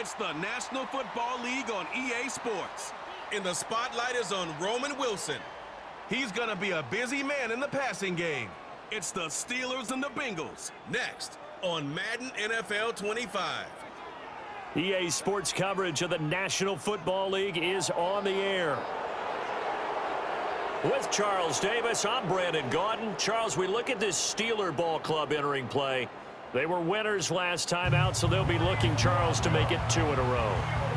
It's the National Football League on EA Sports. And the spotlight is on Roman Wilson. He's going to be a busy man in the passing game. It's the Steelers and the Bengals. Next on Madden NFL 25. EA Sports coverage of the National Football League is on the air. With Charles Davis, I'm Brandon Gaudin. Charles, we look at this Steeler ball club entering play. They were winners last time out, so they'll be looking, Charles, to make it 2 in a row.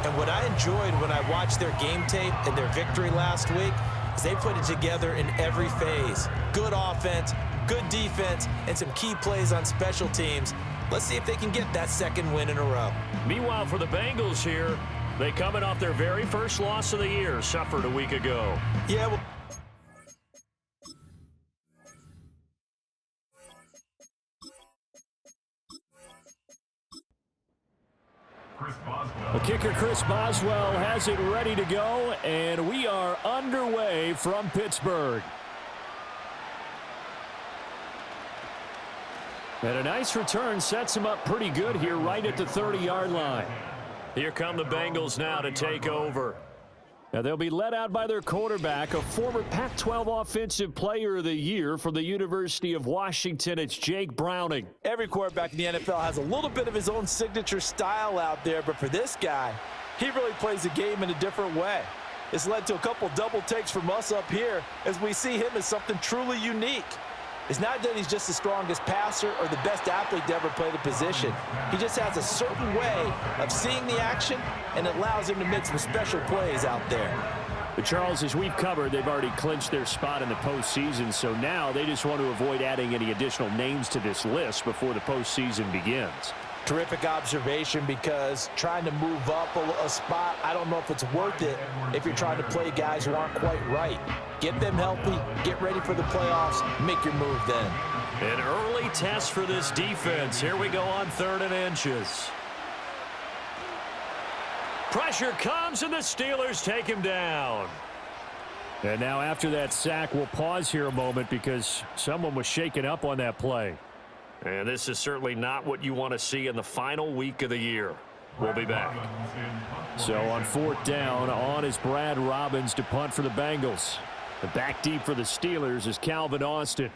And what I enjoyed when I watched their game tape and their victory last week is they put it together in every phase. Good offense, good defense, and some key plays on special teams. Let's see if they can get that second win in a row. Meanwhile, for the Bengals here, they coming off their very first loss of the year, suffered a week ago. Yeah, well, the kicker, Chris Boswell, has it ready to go, and we are underway from Pittsburgh. And a nice return sets him up pretty good here right at the 30-yard line. Here come the Bengals now to take over. Now they'll be led out by their quarterback, a former Pac-12 Offensive Player of the Year from the University of Washington. It's Jake Browning. every quarterback in the NFL has a little bit of his own signature style out there, but for this guy, he really plays the game in a different way. It's led to a couple double takes from us up here as we see him as something truly unique. It's not that he's just the strongest passer or the best athlete to ever play the position. He just has a certain way of seeing the action, and it allows him to make some special plays out there. But Charles, as we've covered, they've already clinched their spot in the postseason, so now they just want to avoid adding any additional names to this list before the postseason begins. Terrific observation, because trying to move up a spot, I don't know if it's worth it if you're trying to play guys who aren't quite right. Get them healthy, get ready for the playoffs, make your move then. An early test for this defense. Here we go on 3rd and inches. Pressure comes, and the Steelers take him down. And now after that sack, we'll pause here a moment because someone was shaken up on that play. And this is certainly not what you want to see in the final week of the year. We'll be back. So on 4th down, on is Brad Robbins to punt for the Bengals. The back deep for the Steelers is Calvin Austin.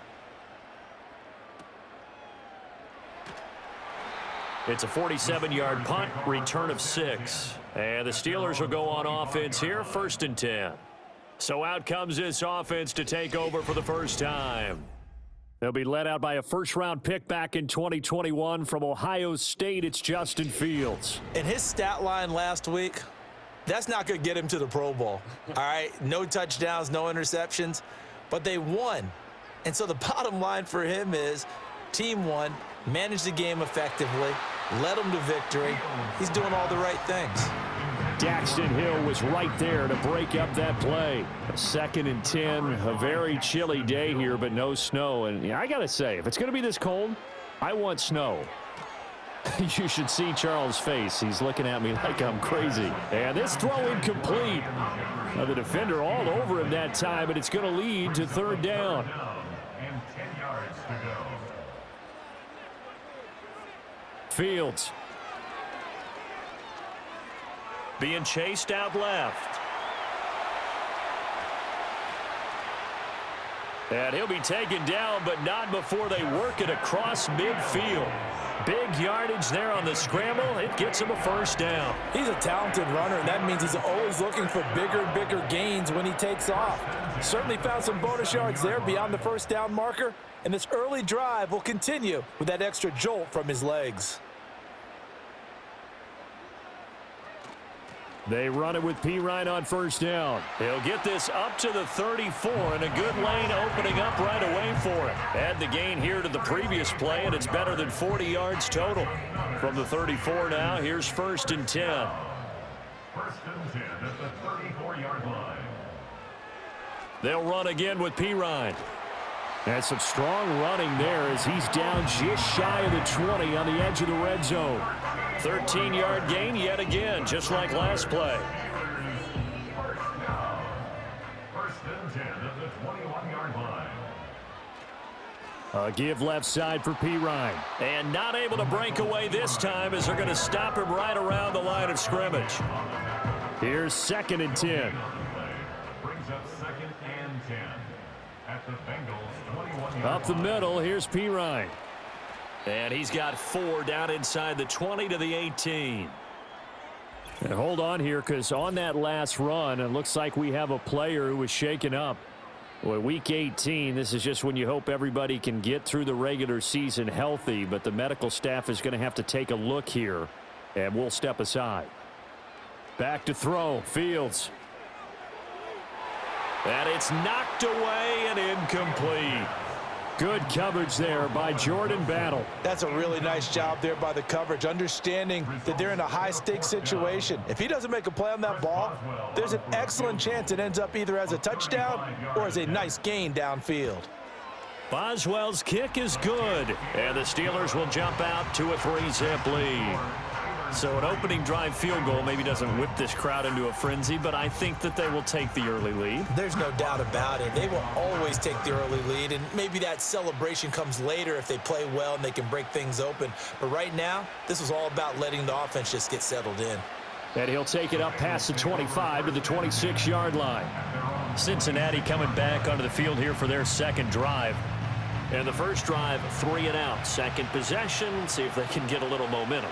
It's a 47-yard punt, return of 6. And the Steelers will go on offense here, 1st and 10. So out comes this offense to take over for the first time. They'll be led out by a first-round pick back in 2021 from Ohio State. It's Justin Fields. And his stat line last week, that's not going to get him to the Pro Bowl. All right, no touchdowns, no interceptions, but they won. And so the bottom line for him is team won, managed the game effectively, led them to victory. He's doing all the right things. Daxton Hill was right there to break up that play. 2nd and 10, a very chilly day here, but no snow. And I got to say, if it's going to be this cold, I want snow. You should see Charles' face. He's looking at me like I'm crazy. And this throw incomplete. Now the defender all over him that time, but it's going to lead to 3rd down. Fields. Being chased out left. And he'll be taken down, but not before they work it across midfield. Big yardage there on the scramble. It gets him a 1st down. He's a talented runner, and that means he's always looking for bigger and bigger gains when he takes off. Certainly found some bonus yards there beyond the 1st down marker, and this early drive will continue with that extra jolt from his legs. They run it with Pirine on 1st down. He'll get this up to the 34, and a good lane opening up right away for him. Add the gain here to the previous play, and it's better than 40 yards total. From the 34 now, here's 1st and 10. 1st and 10 at the 34-yard line. They'll run again with Pirine. That's some strong running there as he's down just shy of the 20 on the edge of the red zone. 13-yard gain yet again, just like last play. 1st and 10 at the 21-yard line. A give left side for P. Ryan. And not able to break away this time as they're going to stop him right around the line of scrimmage. Here's 2nd and 10. Brings up 2nd and 10 at the Bengals 21-yard Up the line. middle, here's P. Ryan. And he's got 4 down inside the 20 to the 18. And hold on here, because on that last run, it looks like we have a player who was shaken up. Well, week 18, this is just when you hope everybody can get through the regular season healthy, but the medical staff is going to have to take a look here, and we'll step aside. Back to throw, Fields. And it's knocked away and incomplete. Good coverage there by Jordan Battle. That's a really nice job there by the coverage, understanding that they're in a high-stakes situation. If he doesn't make a play on that ball, there's an excellent chance it ends up either as a touchdown or as a nice gain downfield. Boswell's kick is good, and the Steelers will jump out to a 3-zip lead. So an opening drive field goal maybe doesn't whip this crowd into a frenzy, but I think that they will take the early lead. There's no doubt about it. They will always take the early lead, and maybe that celebration comes later if they play well and they can break things open. But right now, this is all about letting the offense just get settled in. And he'll take it up past the 25 to the 26-yard line. Cincinnati coming back onto the field here for their 2nd drive. And the first drive, 3 and out. Second possession, see if they can get a little momentum.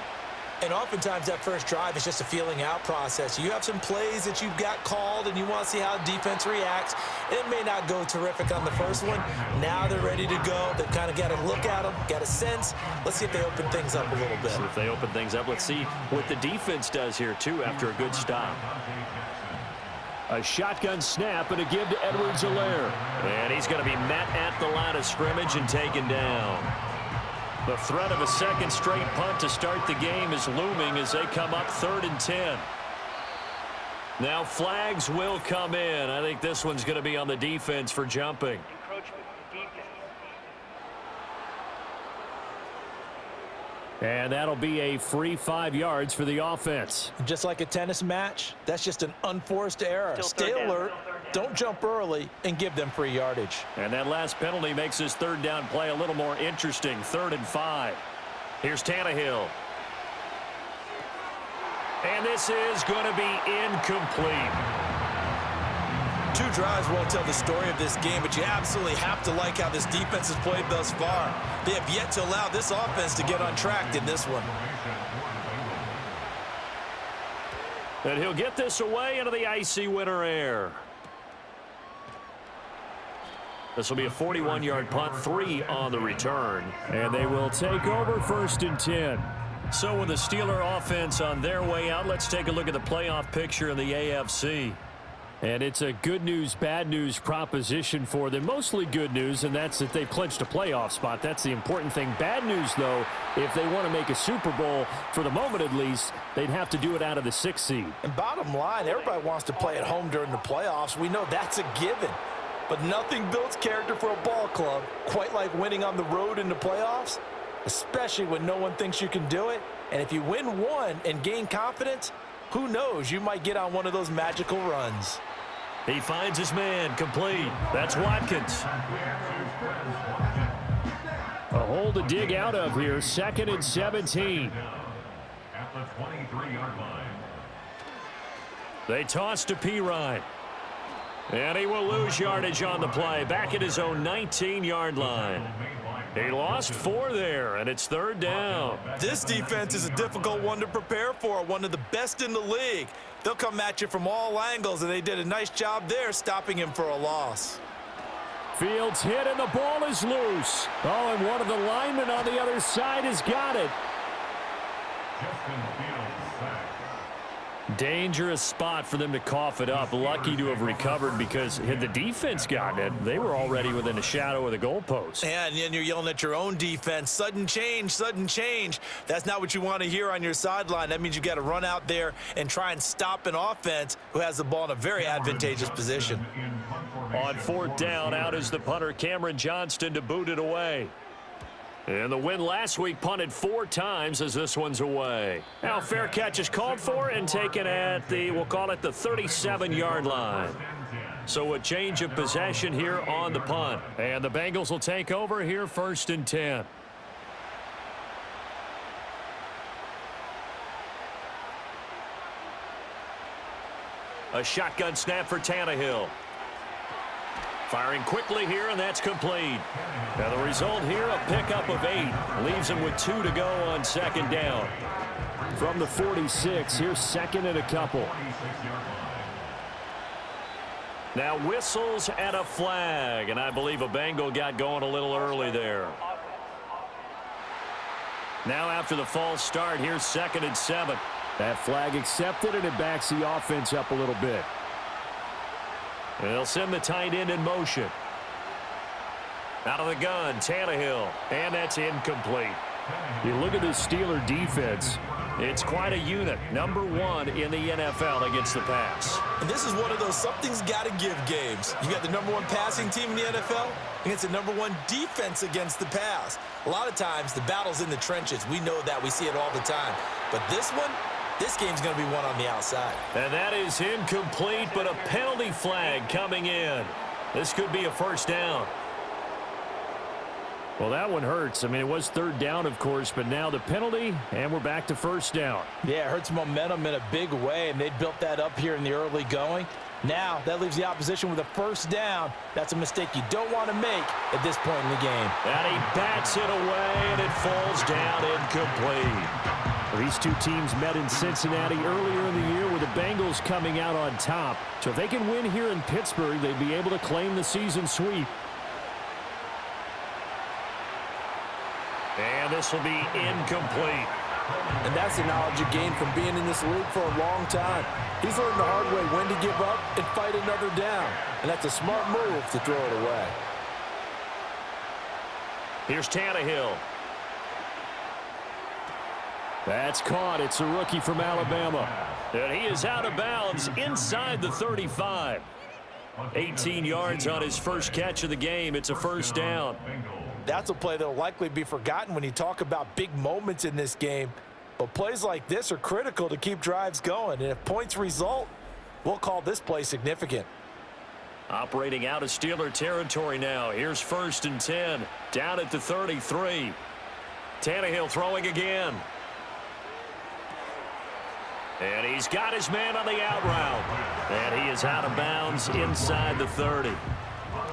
And oftentimes that first drive is just a feeling out process. You have some plays that you've got called and you want to see how defense reacts. It may not go terrific on the first one. Now they're ready to go. They've kind of got to look at them, got a sense. Let's see if they open things up a little bit. See if they open things up. Let's see what the defense does here, too, after a good stop. A shotgun snap and a give to Edwards-Helaire. And he's going to be met at the line of scrimmage and taken down. The threat of a second straight punt to start the game is looming as they come up 3rd and 10. Now flags will come in. I think this one's going to be on the defense for jumping. And that'll be a free 5 yards for the offense. Just like a tennis match, that's just an unforced error. Stay alert, don't jump early, and give them free yardage. And that last penalty makes his 3rd down play a little more interesting. 3rd and 5. Here's Tannehill. And this is going to be incomplete. 2 drives won't tell the story of this game, but you absolutely have to like how this defense has played thus far. They have yet to allow this offense to get on track in this one. And he'll get this away into the icy winter air. This will be a 41-yard punt, 3 on the return. And they will take over 1st and 10. So with the Steeler offense on their way out, let's take a look at the playoff picture in the AFC. And it's a good news, bad news proposition for them. Mostly good news, and that's that they clinched a playoff spot. That's the important thing. Bad news, though, if they want to make a Super Bowl, for the moment at least, they'd have to do it out of the 6th seed. And bottom line, everybody wants to play at home during the playoffs. We know that's a given. But nothing builds character for a ball club quite like winning on the road in the playoffs, especially when no one thinks you can do it. And if you win one and gain confidence, who knows, you might get on one of those magical runs. He finds his man, complete. That's Watkins. A hole to dig out of here, 2nd and 17. At the 23-yard line. They toss to P. Ryan. And he will lose yardage on the play, back at his own 19-yard line. He lost 4 there, and it's 3rd down. This defense is a difficult one to prepare for, one of the best in the league. They'll come at you from all angles, and they did a nice job there stopping him for a loss. Fields hit, and the ball is loose. Oh, and one of the linemen on the other side has got it. Justin Fields sacked. Dangerous spot for them to cough it up. Lucky to have recovered, because had the defense gotten it, they were already within a shadow of the goalpost. And then you're yelling at your own defense. Sudden change, sudden change. That's not what you want to hear on your sideline. That means you got to run out there and try and stop an offense who has the ball in a very advantageous position. On 4th down, out is the punter, Cameron Johnston, to boot it away. And the win last week punted 4 times as this one's away. Now fair catch is called for and taken at the, we'll call it the 37-yard line. So a change of possession here on the punt. And the Bengals will take over here 1st and 10. A shotgun snap for Tannehill. Firing quickly here, and that's complete. Now the result here, a pickup of 8. Leaves him with 2 to go on 2nd down. From the 46, here's 2nd and a couple. Now whistles and a flag, and I believe a Bengal got going a little early there. Now after the false start, here's 2nd and 7. That flag accepted, and it backs the offense up a little bit. They'll send the tight end in motion. Out of the gun, Tannehill, and that's incomplete. You look at this Steeler defense. It's quite a unit. Number 1 in the NFL against the pass. And this is one of those something's got to give games. You got the number 1 passing team in the NFL against the number 1 defense against the pass. A lot of times the battle's in the trenches. We know that. We see it all the time. But this game's going to be won on the outside. And that is incomplete, but a penalty flag coming in. This could be a 1st down. Well, that one hurts. I mean, it was 3rd down, of course, but now the penalty, and we're back to 1st down. Yeah, it hurts momentum in a big way, and they built that up here in the early going. Now, that leaves the opposition with a 1st down. That's a mistake you don't want to make at this point in the game. And he bats it away, and it falls down incomplete. These two teams met in Cincinnati earlier in the year with the Bengals coming out on top. So if they can win here in Pittsburgh, they'd be able to claim the season sweep. And this will be incomplete. And that's the knowledge you gain from being in this league for a long time. He's learned the hard way when to give up and fight another down. And that's a smart move to throw it away. Here's Tannehill. That's caught. It's a rookie from Alabama. And he is out of bounds inside the 35. 18 yards on his first catch of the game. It's a 1st down. That's a play that will likely be forgotten when you talk about big moments in this game. But plays like this are critical to keep drives going. And if points result, we'll call this play significant. Operating out of Steeler territory now. Here's 1st and 10. Down at the 33. Tannehill throwing again. And he's got his man on the out route. And he is out of bounds inside the 30.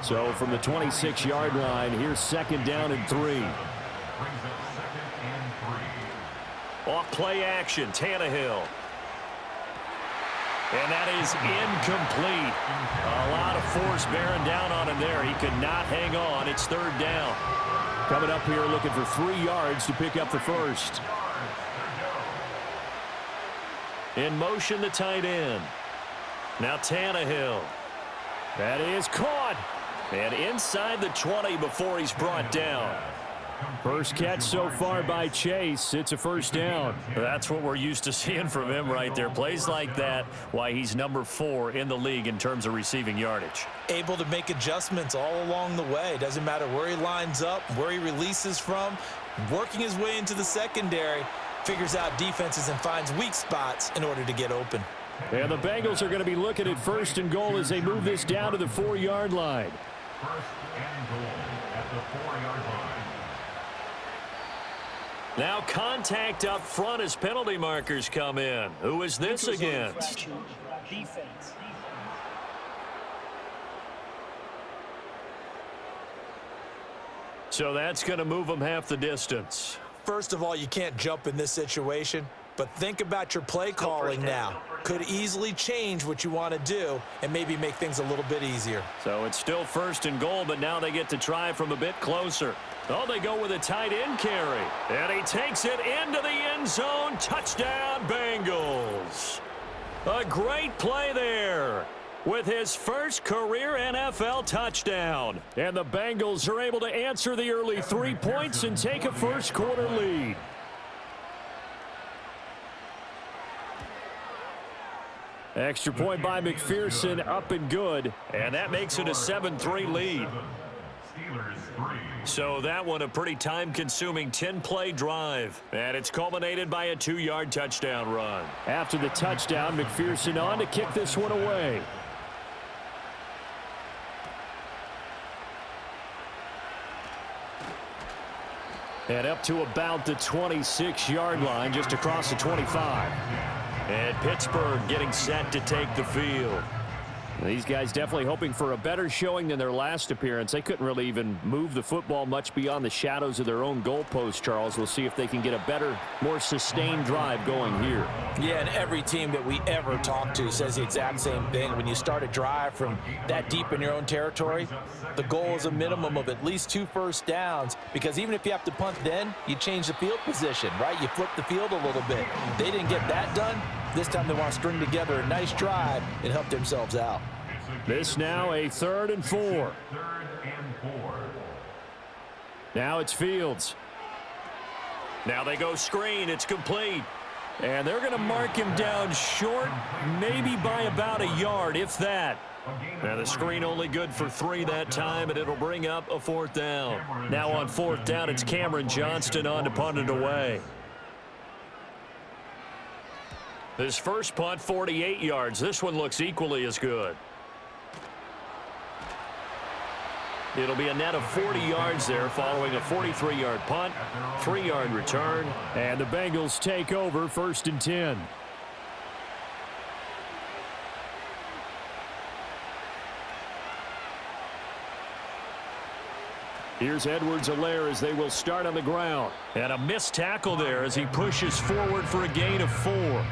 So from the 26-yard line, here's 2nd down and 3. Off play action, Tannehill. And that is incomplete. A lot of force bearing down on him there. He could not hang on. It's 3rd down. Coming up here looking for 3 yards to pick up the 1st. In motion, the tight end. Now Tannehill. That is caught. And inside the 20 before he's brought down. First catch so far by Chase. It's a 1st down. That's what we're used to seeing from him right there. Plays like that, why he's number 4 in the league in terms of receiving yardage. Able to make adjustments all along the way. Doesn't matter where he lines up, where he releases from. Working his way into the secondary. Figures out defenses and finds weak spots in order to get open. And the Bengals are going to be looking at 1st and goal as they move this down to the 4-yard line. 1st and goal at the 4-yard line. Now contact up front as penalty markers come in. Who is this against? Defense. So that's going to move them half the distance. First of all, you can't jump in this situation, but think about your play calling now. Could easily change what you want to do and maybe make things a little bit easier. So it's still 1st and goal, but now they get to try from a bit closer. Oh, they go with a tight end carry. And he takes it into the end zone. Touchdown, Bengals. A great play there with his first career NFL touchdown. And the Bengals are able to answer the early 3 points and take a first-quarter lead. Extra point by McPherson, up and good. And that makes it a 7-3 lead. Steelers 3. So that one a pretty time-consuming 10-play drive. And it's culminated by a 2-yard touchdown run. After the touchdown, McPherson on to kick this one away. And up to about the 26-yard line, just across the 25. And Pittsburgh getting set to take the field. These guys definitely hoping for a better showing than their last appearance. They couldn't really even move the football much beyond the shadows of their own goalpost, Charles. We'll see if they can get a better, more sustained drive going here. Yeah, and every team that we ever talk to says the exact same thing. When you start a drive from that deep in your own territory, the goal is a minimum of at least 2 first downs, because even if you have to punt then, you change the field position, right? You flip the field a little bit. They didn't get that done. This time they want to string together a nice drive and help themselves out. This now a 3rd and 4. 3rd and 4. Now it's Fields. Now they go screen. It's complete. And they're going to mark him down short, maybe by about a yard, if that. Now the screen only good for 3 that time, and it'll bring up a 4th down. Now on 4th down, it's Cameron Johnston on to punt it away. His first punt, 48 yards. This one looks equally as good. It'll be a net of 40 yards there following a 43-yard punt, 3-yard return. And the Bengals take over 1st and 10. Here's Edwards-Helaire as they will start on the ground. And a missed tackle there as he pushes forward for a gain of 4.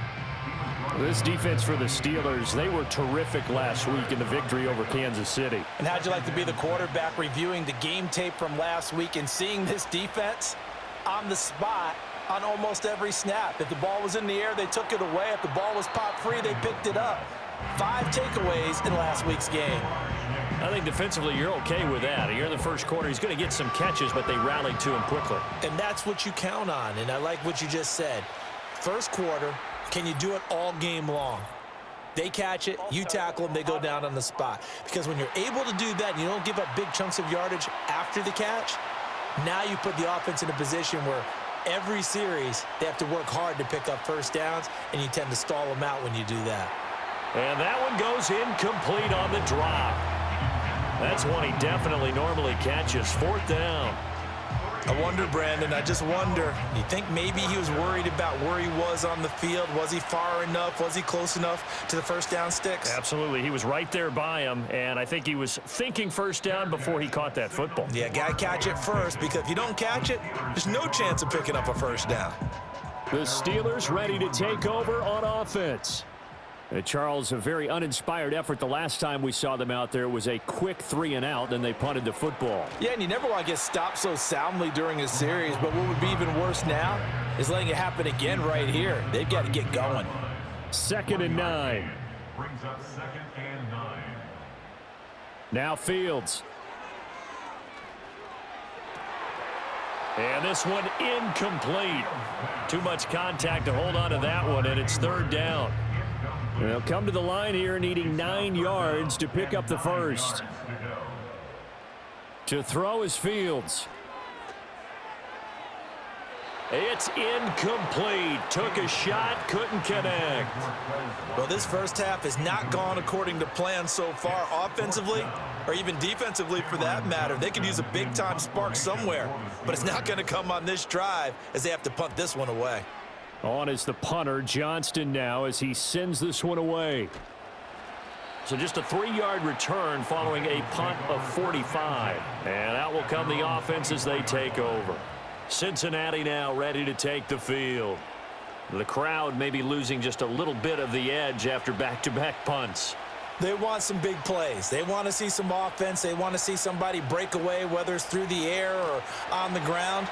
This defense for the Steelers, they were terrific last week in the victory over Kansas City. And how'd you like to be the quarterback reviewing the game tape from last week and seeing this defense on the spot on almost every snap? If the ball was in the air, they took it away. If the ball was popped free, they picked it up. 5 takeaways in last week's game. I think defensively you're okay with that. Here in the first quarter, he's going to get some catches, but they rallied to him quickly. And that's what you count on, and I like what you just said. First quarter, can you do it all game long? They catch it, you tackle them, they go down on the spot. Because when you're able to do that and you don't give up big chunks of yardage after the catch, now you put the offense in a position where every series they have to work hard to pick up first downs, and you tend to stall them out when you do that. And that one goes incomplete on the drop. That's one he definitely normally catches. 4th down. I wonder, Brandon, I just wonder, you think maybe he was worried about where he was on the field? Was he far enough? Was he close enough to the first down sticks? Absolutely. He was right there by him, and I think he was thinking first down before he caught that football. Yeah, got to catch it first, because if you don't catch it, there's no chance of picking up a first down. The Steelers ready to take over on offense. Charles, a very uninspired effort the last time we saw them out there. Was a quick 3-and-out, then they punted the football. Yeah, and you never want to get stopped so soundly during a series, but what would be even worse now is letting it happen again right here. They've got to get going. 2nd and 9. Brings up 2nd and 9. Now Fields. And this one incomplete. Too much contact to hold on to that one, and it's 3rd down. They'll come to the line here needing 9 yards to pick up the first. To throw is Fields. It's incomplete. Took a shot, couldn't connect. Well, this first half has not gone according to plan so far offensively, or even defensively for that matter. They could use a big-time spark somewhere, but it's not going to come on this drive as they have to punt this one away. On is the punter, Johnston, now as he sends this one away. So just a 3-yard return following a punt of 45. And out will come the offense as they take over. Cincinnati now ready to take the field. The crowd may be losing just a little bit of the edge after back-to-back punts. They want some big plays. They want to see some offense. They want to see somebody break away, whether it's through the air or on the ground.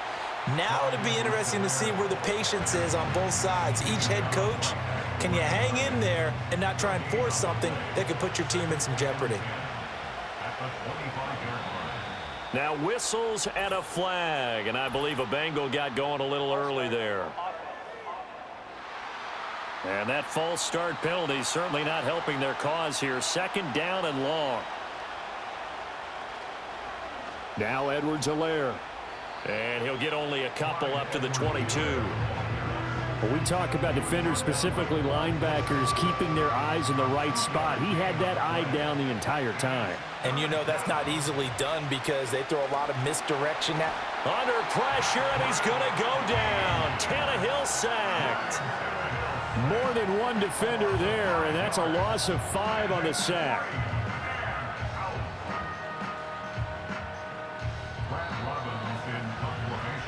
Now it'll be interesting to see where the patience is on both sides. Each head coach, can you hang in there and not try and force something that could put your team in some jeopardy? Now whistles and a flag, and I believe a Bengal got going a little early there. And that false start penalty certainly not helping their cause here. 2nd down and long. Now Edwards-Helaire. And he'll get only a couple up to the 22. When we talk about defenders, specifically linebackers, keeping their eyes in the right spot, he had that eye down the entire time. And you know that's not easily done because they throw a lot of misdirection at. Under pressure, and he's going to go down. Tannehill sacked. More than one defender there, and that's a loss of 5 on the sack.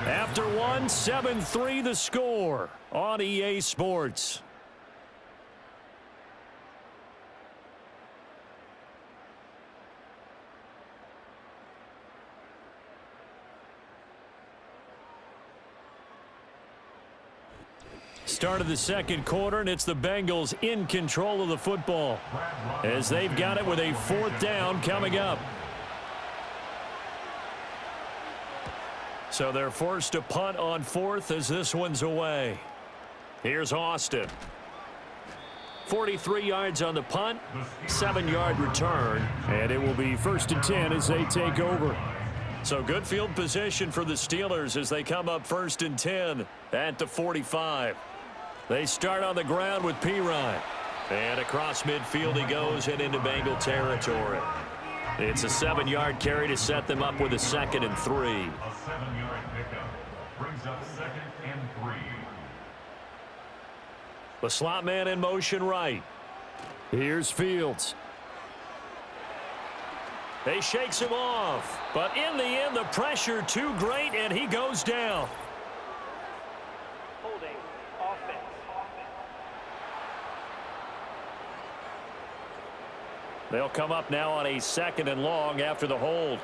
After one, 7-3 the score on EA Sports. Start of the second quarter, and it's the Bengals in control of the football as they've got it with a 4th down coming up. So they're forced to punt on 4th as this one's away. Here's Austin. 43 yards on the punt, 7-yard return, and it will be 1st and 10 as they take over. So good field position for the Steelers as they come up 1st and 10 at the 45. They start on the ground with Pirine. And across midfield he goes and into Bengal territory. It's a 7-yard carry to set them up with a 2nd and 3. A 7-yard pickup brings up 2nd and 3. The slot man in motion right. Here's Fields. They shakes him off, but in the end the pressure too great and he goes down. Holding offense. They'll come up now on a 2nd and long after the hold.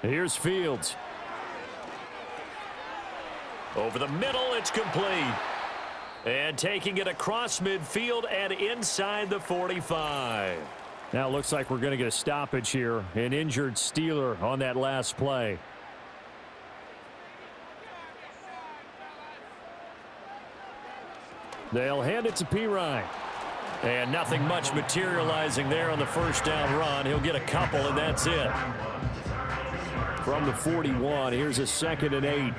Here's Fields. Over the middle, it's complete. And taking it across midfield and inside the 45. Now it looks like we're going to get a stoppage here. An injured Steeler on that last play. They'll hand it to Pirine. And nothing much materializing there on the 1st down run. He'll get a couple, and that's it. From the 41, here's a 2nd and 8.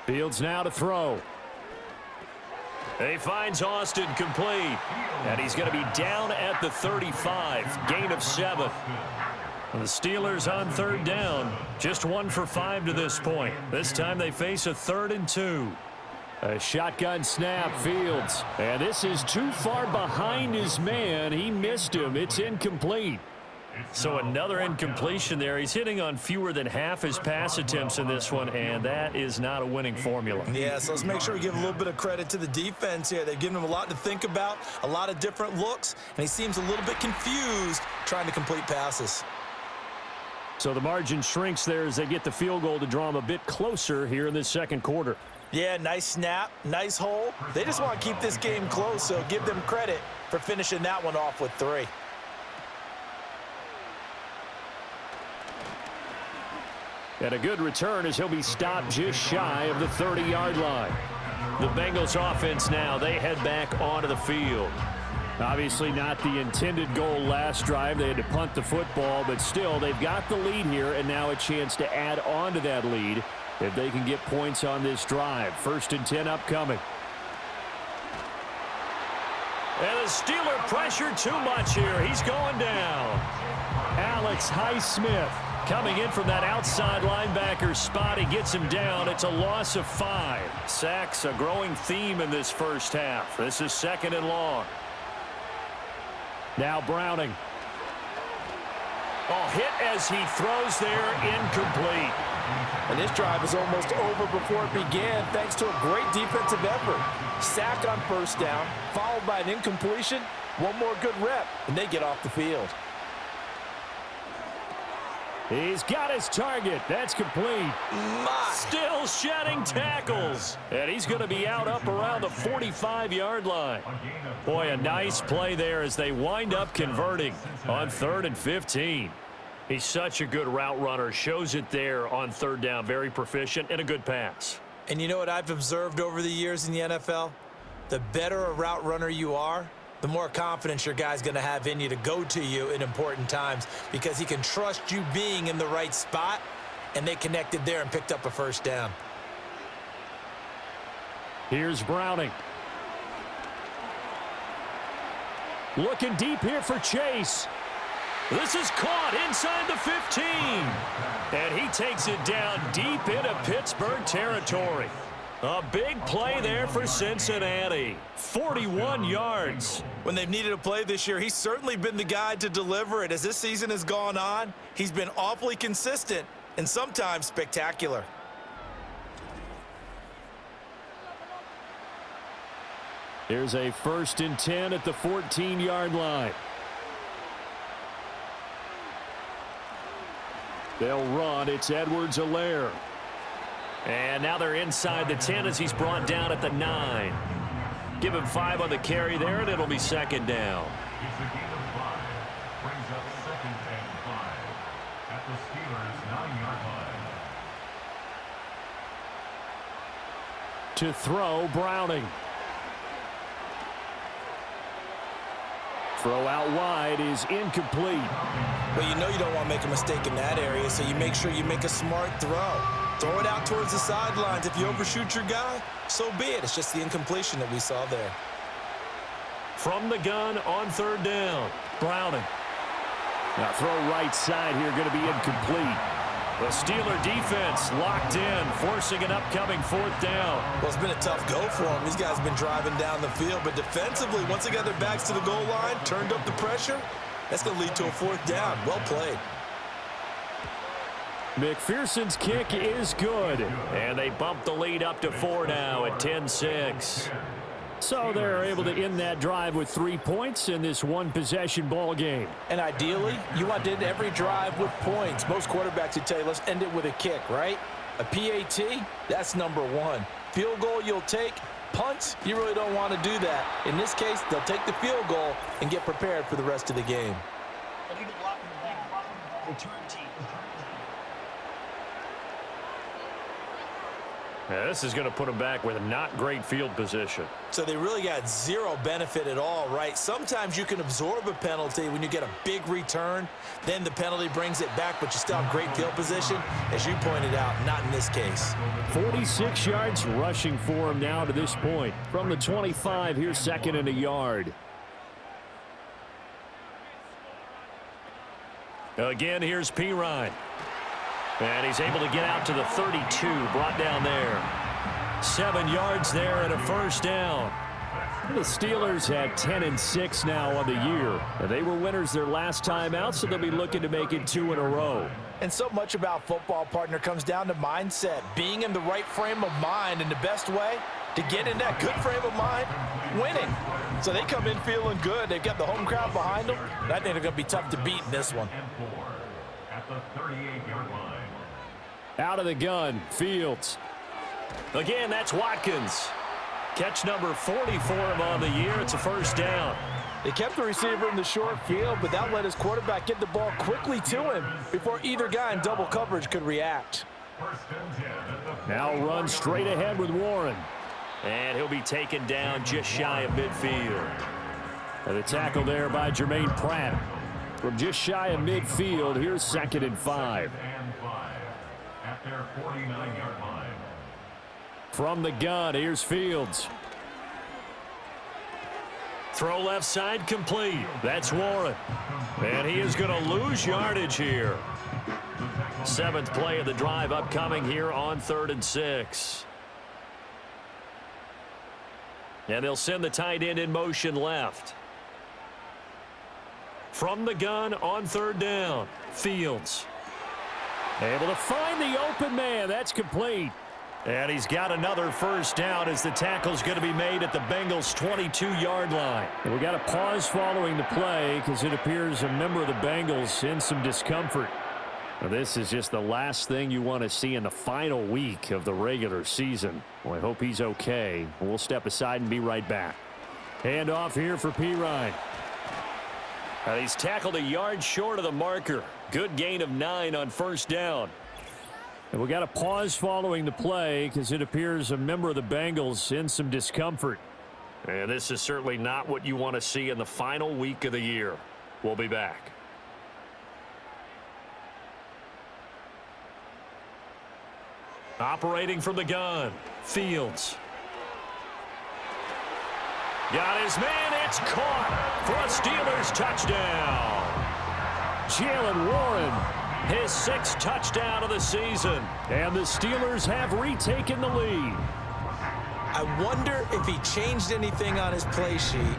Fields now to throw. He finds Austin complete. And he's going to be down at the 35. Gain of 7. The Steelers on 3rd down. Just 1 for 5 to this point. This time they face a 3rd and 2. A shotgun snap, Fields. And this is too far behind his man. He missed him. It's incomplete. So another incompletion there. He's hitting on fewer than half his pass attempts in this one, and that is not a winning formula. Yeah, so let's make sure we give a little bit of credit to the defense here. They've given him a lot to think about, a lot of different looks, and he seems a little bit confused trying to complete passes. So the margin shrinks there as they get the field goal to draw them a bit closer here in this second quarter. Yeah, nice snap, nice hole. They just want to keep this game close, so give them credit for finishing that one off with 3. And a good return as he'll be stopped just shy of the 30-yard line. The Bengals offense now, they head back onto the field. Obviously not the intended goal last drive. They had to punt the football, but still they've got the lead here and now a chance to add on to that lead if they can get points on this drive. 1st and 10 upcoming. And the Steeler pressure too much here. He's going down. Alex Highsmith coming in from that outside linebacker spot. He gets him down. It's a loss of 5. Sacks a growing theme in this first half. This is 2nd and long. Now Browning. Oh, hit as he throws there, incomplete. And this drive is almost over before it began thanks to a great defensive effort. Sack on 1st down, followed by an incompletion. One more good rep, and they get off the field. He's got his target. That's complete. Still shedding tackles. And he's going to be out up around the 45-yard line. Boy, a nice play there as they wind up converting on 3rd and 15. He's such a good route runner. Shows it there on 3rd down. Very proficient and a good pass. And you know what I've observed over the years in the NFL? The better a route runner you are, the more confidence your guy's going to have in you to go to you in important times because he can trust you being in the right spot, and they connected there and picked up a first down. Here's Browning. Looking deep here for Chase. This is caught inside the 15. And he takes it down deep into Pittsburgh territory. A big play there for Cincinnati. 41 yards. When they've needed a play this year, he's certainly been the guy to deliver it. As this season has gone on, he's been awfully consistent and sometimes spectacular. Here's a 1st and 10 at the 14-yard line. They'll run. It's Edwards-Helaire. And now they're inside the 10 as he's brought down at the 9. Give him 5 on the carry there, and it'll be 2nd down. It's a gain of 5. Brings up 2nd and 5 at the Steelers' 9-yard line. To throw, Browning. Throw out wide is incomplete. Well, you know you don't want to make a mistake in that area, so you make sure you make a smart throw. Throw it out towards the sidelines. If you overshoot your guy, so be it. It's just the incompletion that we saw there. From the gun on 3rd down, Browning. Now throw right side here, going to be incomplete. The Steeler defense locked in, forcing an upcoming 4th down. Well, it's been a tough go for them. These guys have been driving down the field, but defensively, once they got their backs to the goal line, turned up the pressure, that's going to lead to a 4th down. Well played. McPherson's kick is good. And they bump the lead up to 4 now at 10-6. So they're able to end that drive with 3 points in this one-possession ball game. And ideally, you want to end every drive with points. Most quarterbacks would tell you, let's end it with a kick, right? A PAT, that's number 1. Field goal you'll take. Punts, you really don't want to do that. In this case, they'll take the field goal and get prepared for the rest of the game. Yeah, this is going to put them back with not great field position. So they really got zero benefit at all, right? Sometimes you can absorb a penalty when you get a big return. Then the penalty brings it back, but you still have great field position. As you pointed out, not in this case. 46 yards rushing for him now to this point. From the 25, here's 2nd and a yard. Again, here's Pirine. And he's able to get out to the 32, brought down there. 7 yards there and a 1st down. The Steelers had 10-6 now on the year. And they were winners their last time out, so they'll be looking to make it 2 in a row. And so much about football, partner, comes down to mindset. Being in the right frame of mind, and the best way to get in that good frame of mind, winning. So they come in feeling good. They've got the home crowd behind them. And I think they're going to be tough to beat in this one. And 4 at the 38-yard line. Out of the gun, Fields. Again, that's Watkins. Catch number 40 for him on the year. It's a 1st down. They kept the receiver in the short field, but that let his quarterback get the ball quickly to him before either guy in double coverage could react. Now run straight ahead with Warren. And he'll be taken down just shy of midfield. And the tackle there by Jermaine Pratt. From just shy of midfield, here's 2nd and 5. At their 49-yard line. From the gun, here's Fields. Throw left side complete. That's Warren. And he is going to lose yardage here. 7th play of the drive upcoming here on 3rd and 6. And they'll send the tight end in motion left. From the gun on 3rd down, Fields. Able to find the open man. That's complete. And he's got another 1st down as the tackle's going to be made at the Bengals' 22-yard line. And we got a pause following the play because it appears a member of the Bengals in some discomfort. Now, this is just the last thing you want to see in the final week of the regular season. Well, I hope he's okay. We'll step aside and be right back. Hand off here for Pirine. He's tackled a yard short of the marker. Good gain of 9 on 1st down. And we got a pause following the play because it appears a member of the Bengals in some discomfort. And this is certainly not what you want to see in the final week of the year. We'll be back. Operating from the gun, Fields. Got his man, it's caught for a Steelers touchdown. Jalen Warren, his 6th touchdown of the season. And the Steelers have retaken the lead. I wonder if he changed anything on his play sheet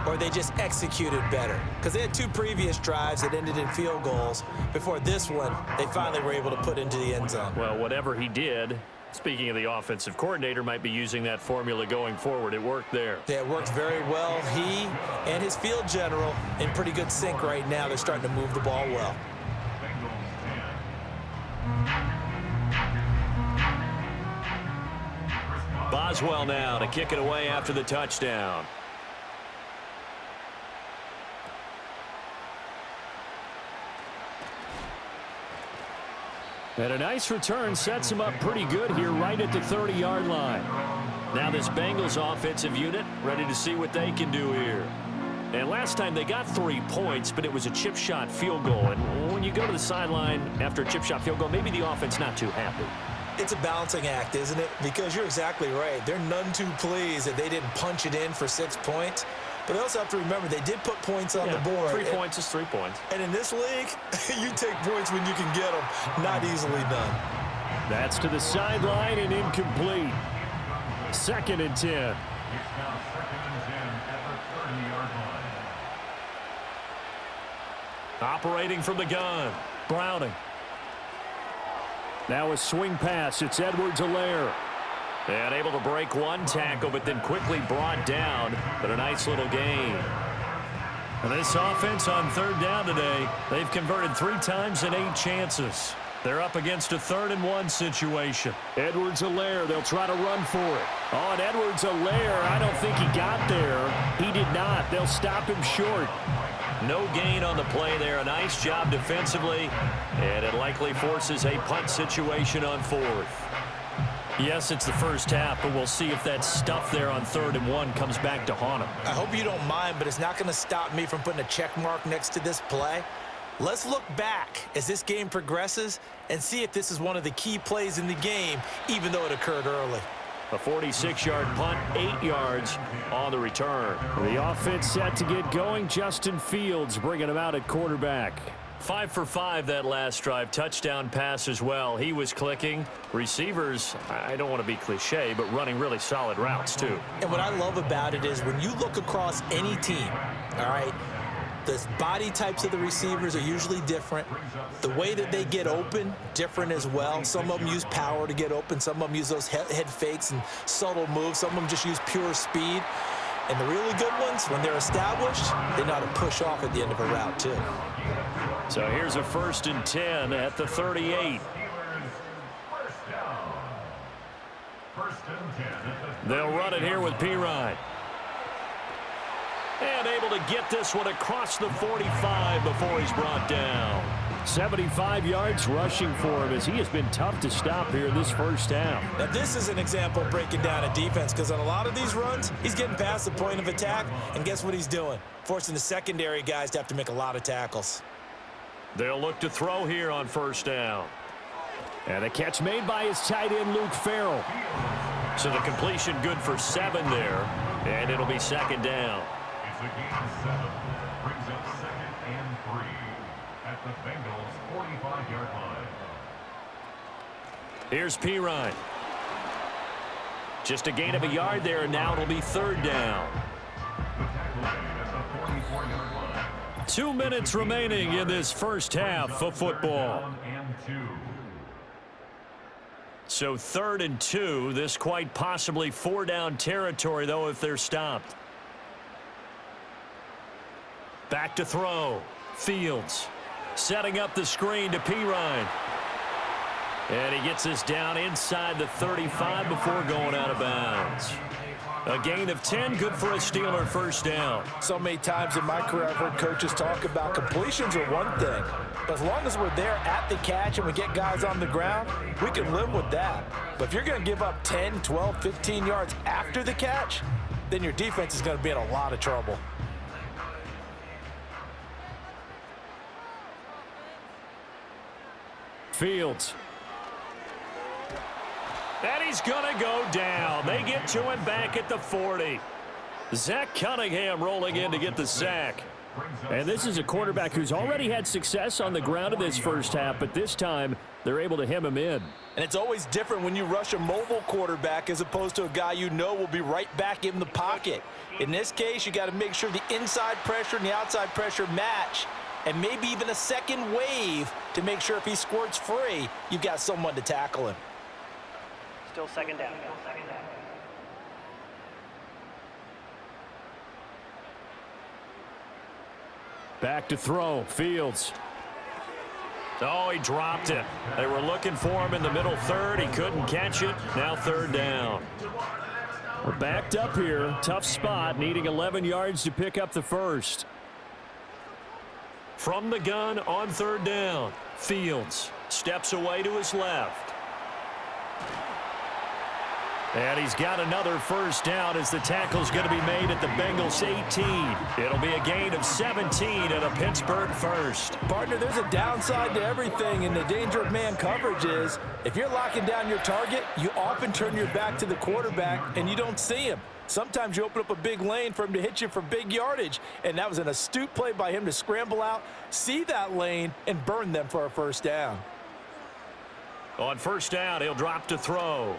or they just executed better. Because they had 2 previous drives that ended in field goals. Before this one, they finally were able to put into the end zone. Well, whatever he did, speaking of the offensive coordinator, might be using that formula going forward. It worked there. Yeah, it worked very well. He and his field general in pretty good sync right now. They're starting to move the ball well. Boswell now to kick it away after the touchdown. And a nice return sets him up pretty good here right at the 30-yard line. Now this Bengals offensive unit ready to see what they can do here. And last time they got 3 points, but it was a chip shot field goal. And when you go to the sideline after a chip shot field goal, maybe the offense not too happy. It's a balancing act, isn't it? Because you're exactly right. They're none too pleased that they didn't punch it in for 6 points. But they also have to remember they did put points on the board. 3 points is 3 points. And in this league, you take points when you can get them. Not easily done. That's to the sideline and incomplete. 2nd and 10. It's now 2nd and 10 at the 30-yard line. Operating from the gun, Browning. Now a swing pass. It's Edwards-Helaire. And able to break 1 tackle, but then quickly brought down. But a nice little gain. And this offense on 3rd down today, they've converted 3 times in 8 chances. They're up against a 3rd and 1 situation. Edwards-Helaire, they'll try to run for it. Oh, and Edwards-Helaire, I don't think he got there. He did not. They'll stop him short. No gain on the play there. A nice job defensively. And it likely forces a punt situation on 4th. Yes, it's the first half, but we'll see if that stuff there on 3rd and 1 comes back to haunt him. I hope you don't mind, but it's not going to stop me from putting a check mark next to this play. Let's look back as this game progresses and see if this is one of the key plays in the game, even though it occurred early. A 46-yard punt, 8 yards on the return. The offense set to get going. Justin Fields bringing him out at quarterback. 5 for 5 that last drive. Touchdown pass as well. He was clicking. Receivers, I don't want to be cliche, but running really solid routes too. And what I love about it is when you look across any team, all right, the body types of the receivers are usually different. The way that they get open, different as well. Some of them use power to get open. Some of them use those head fakes and subtle moves. Some of them just use pure speed. And the really good ones, when they're established, they know how to push off at the end of a route too. So here's a 1st and 10 at the 38. They'll run it here with Pirine. And able to get this one across the 45 before he's brought down. 75 yards rushing for him as he has been tough to stop here in this first half. Now this is an example of breaking down a defense because on a lot of these runs, he's getting past the point of attack, and guess what he's doing? Forcing the secondary guys to have to make a lot of tackles. They'll look to throw here on 1st down. And a catch made by his tight end, Luke Farrell. So the completion good for 7 there, and it'll be 2nd down. It's a gain of 7. Brings up 2nd and 3 at the Bengals' 45-yard line. Here's Pirine. Just a gain of a yard there, and now it'll be 3rd down. The tackle made at the 44-yard line. 2 minutes remaining in this first half of football. 3rd and 2. So 3rd and 2. This quite possibly 4-down territory, though, if they're stopped. Back to throw. Fields setting up the screen to Pirine. And he gets this down inside the 35 before going out of bounds. A gain of 10, good for a Steeler 1st down. So many times in my career, I've heard coaches talk about completions are one thing. But as long as we're there at the catch and we get guys on the ground, we can live with that. But if you're going to give up 10, 12, 15 yards after the catch, then your defense is going to be in a lot of trouble. Fields. And he's going to go down. They get to him back at the 40. Zach Cunningham rolling in to get the sack. And this is a quarterback who's already had success on the ground in this first half, but this time they're able to hem him in. And it's always different when you rush a mobile quarterback as opposed to a guy you know will be right back in the pocket. In this case, you got to make sure the inside pressure and the outside pressure match, and maybe even a second wave to make sure if he squirts free, you've got someone to tackle him. Still second down. Back to throw. Fields. Oh, he dropped it. They were looking for him in the middle third. He couldn't catch it. Now third down. We're backed up here. Tough spot, needing 11 yards to pick up the first. From the gun on third down. Fields steps away to his left. And he's got another first down as the tackle's going to be made at the Bengals 18. It'll be a gain of 17 and a Pittsburgh first. Partner, there's a downside to everything, and the danger of man coverage is if you're locking down your target, you often turn your back to the quarterback and you don't see him. Sometimes you open up a big lane for him to hit you for big yardage, and that was an astute play by him to scramble out, see that lane, and burn them for a first down. On first down, he'll drop to throw.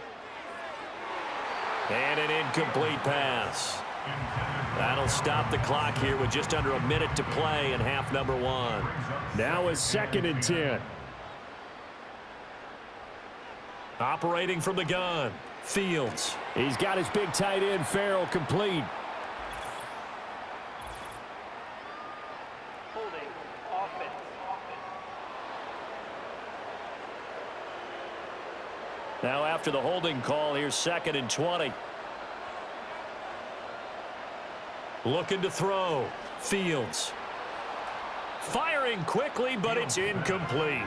And an incomplete pass. That'll stop the clock here with just under a minute to play in half number one. Now is 2nd and 10. Operating from the gun. Fields. He's got his big tight end, Farrell, complete. Holding. Offense. Now after the holding call, here's 2nd and 20. Looking to throw. Fields. Firing quickly, but it's incomplete.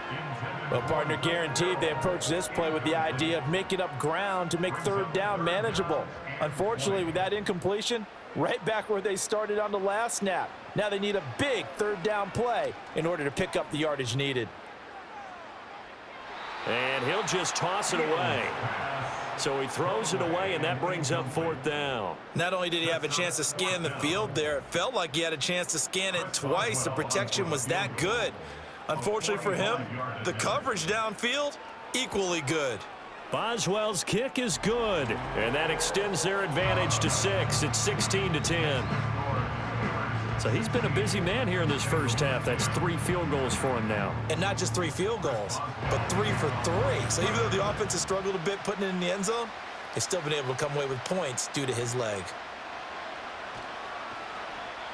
Well, partner, guaranteed they approach this play with the idea of making up ground to make third down manageable. Unfortunately, with that incompletion, right back where they started on the last snap. Now they need a big third down play in order to pick up the yardage needed. And he'll just toss it away. So he throws it away, and that brings up 4th down. Not only did he have a chance to scan the field there, it felt like he had a chance to scan it twice. The protection was that good. Unfortunately for him, the coverage downfield, equally good. Boswell's kick is good, and that extends their advantage to 6. It's 16-10. So he's been a busy man here in this first half. That's 3 field goals for him now. And not just 3 field goals, but 3 for 3. So even though the offense has struggled a bit putting it in the end zone, they've still been able to come away with points due to his leg.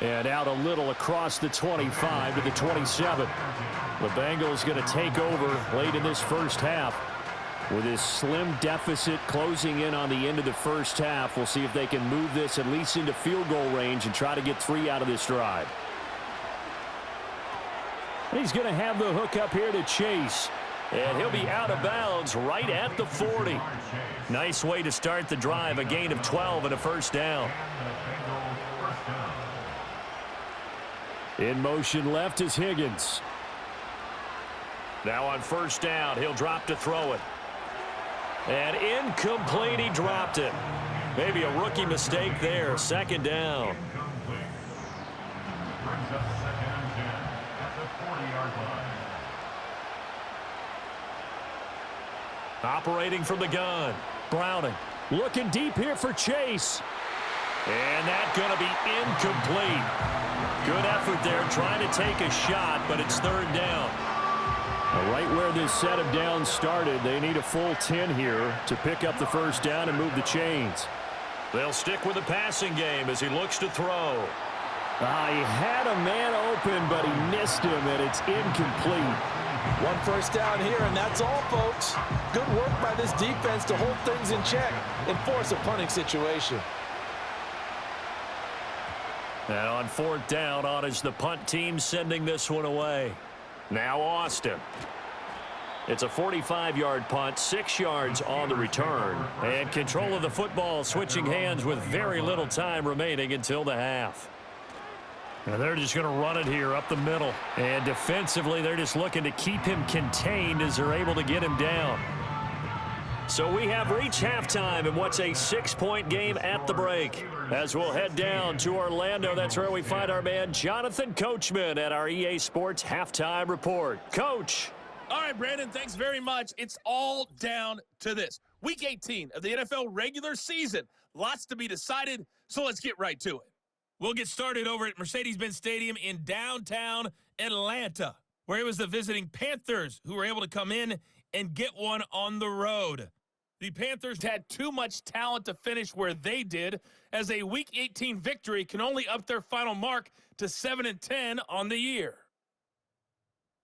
And out a little across the 25 to the 27. The Bengals going to take over late in this first half. With this slim deficit closing in on the end of the first half, we'll see if they can move this at least into field goal range and try to get 3 out of this drive. He's going to have the hook up here to Chase. And he'll be out of bounds right at the 40. Nice way to start the drive, a gain of 12 and a first down. In motion left is Higgins. Now on first down, he'll drop to throw it. And incomplete, he dropped it. Maybe a rookie mistake there. 2nd down. Brings up 2nd and 10 at the 40-yard line. Operating from the gun. Browning. Looking deep here for Chase. And that's going to be incomplete. Good effort there trying to take a shot, but it's 3rd down. Right where this set of downs started, they need a full 10 here to pick up the first down and move the chains. They'll stick with the passing game as he looks to throw. He had a man open, but he missed him, and it's incomplete. 1 first down here, and that's all, folks. Good work by this defense to hold things in check and force a punting situation. And on 4th down, on is the punt team sending this one away. Now Austin. It's a 45-yard punt, 6 yards on the return. And control of the football switching hands with very little time remaining until the half. And they're just going to run it here up the middle. And defensively, they're just looking to keep him contained as they're able to get him down. So we have reached halftime in what's a 6-point game at the break. As we'll head down to Orlando, that's where we find our man Jonathan Coachman at our EA Sports Halftime Report. Coach. All right, Brandon, thanks very much. It's all down to this. Week 18 of the NFL regular season. Lots to be decided, so let's get right to it. We'll get started over at Mercedes-Benz Stadium in downtown Atlanta, where it was the visiting Panthers who were able to come in and get one on the road. The Panthers had too much talent to finish where they did, as a Week 18 victory can only up their final mark to 7-10 on the year.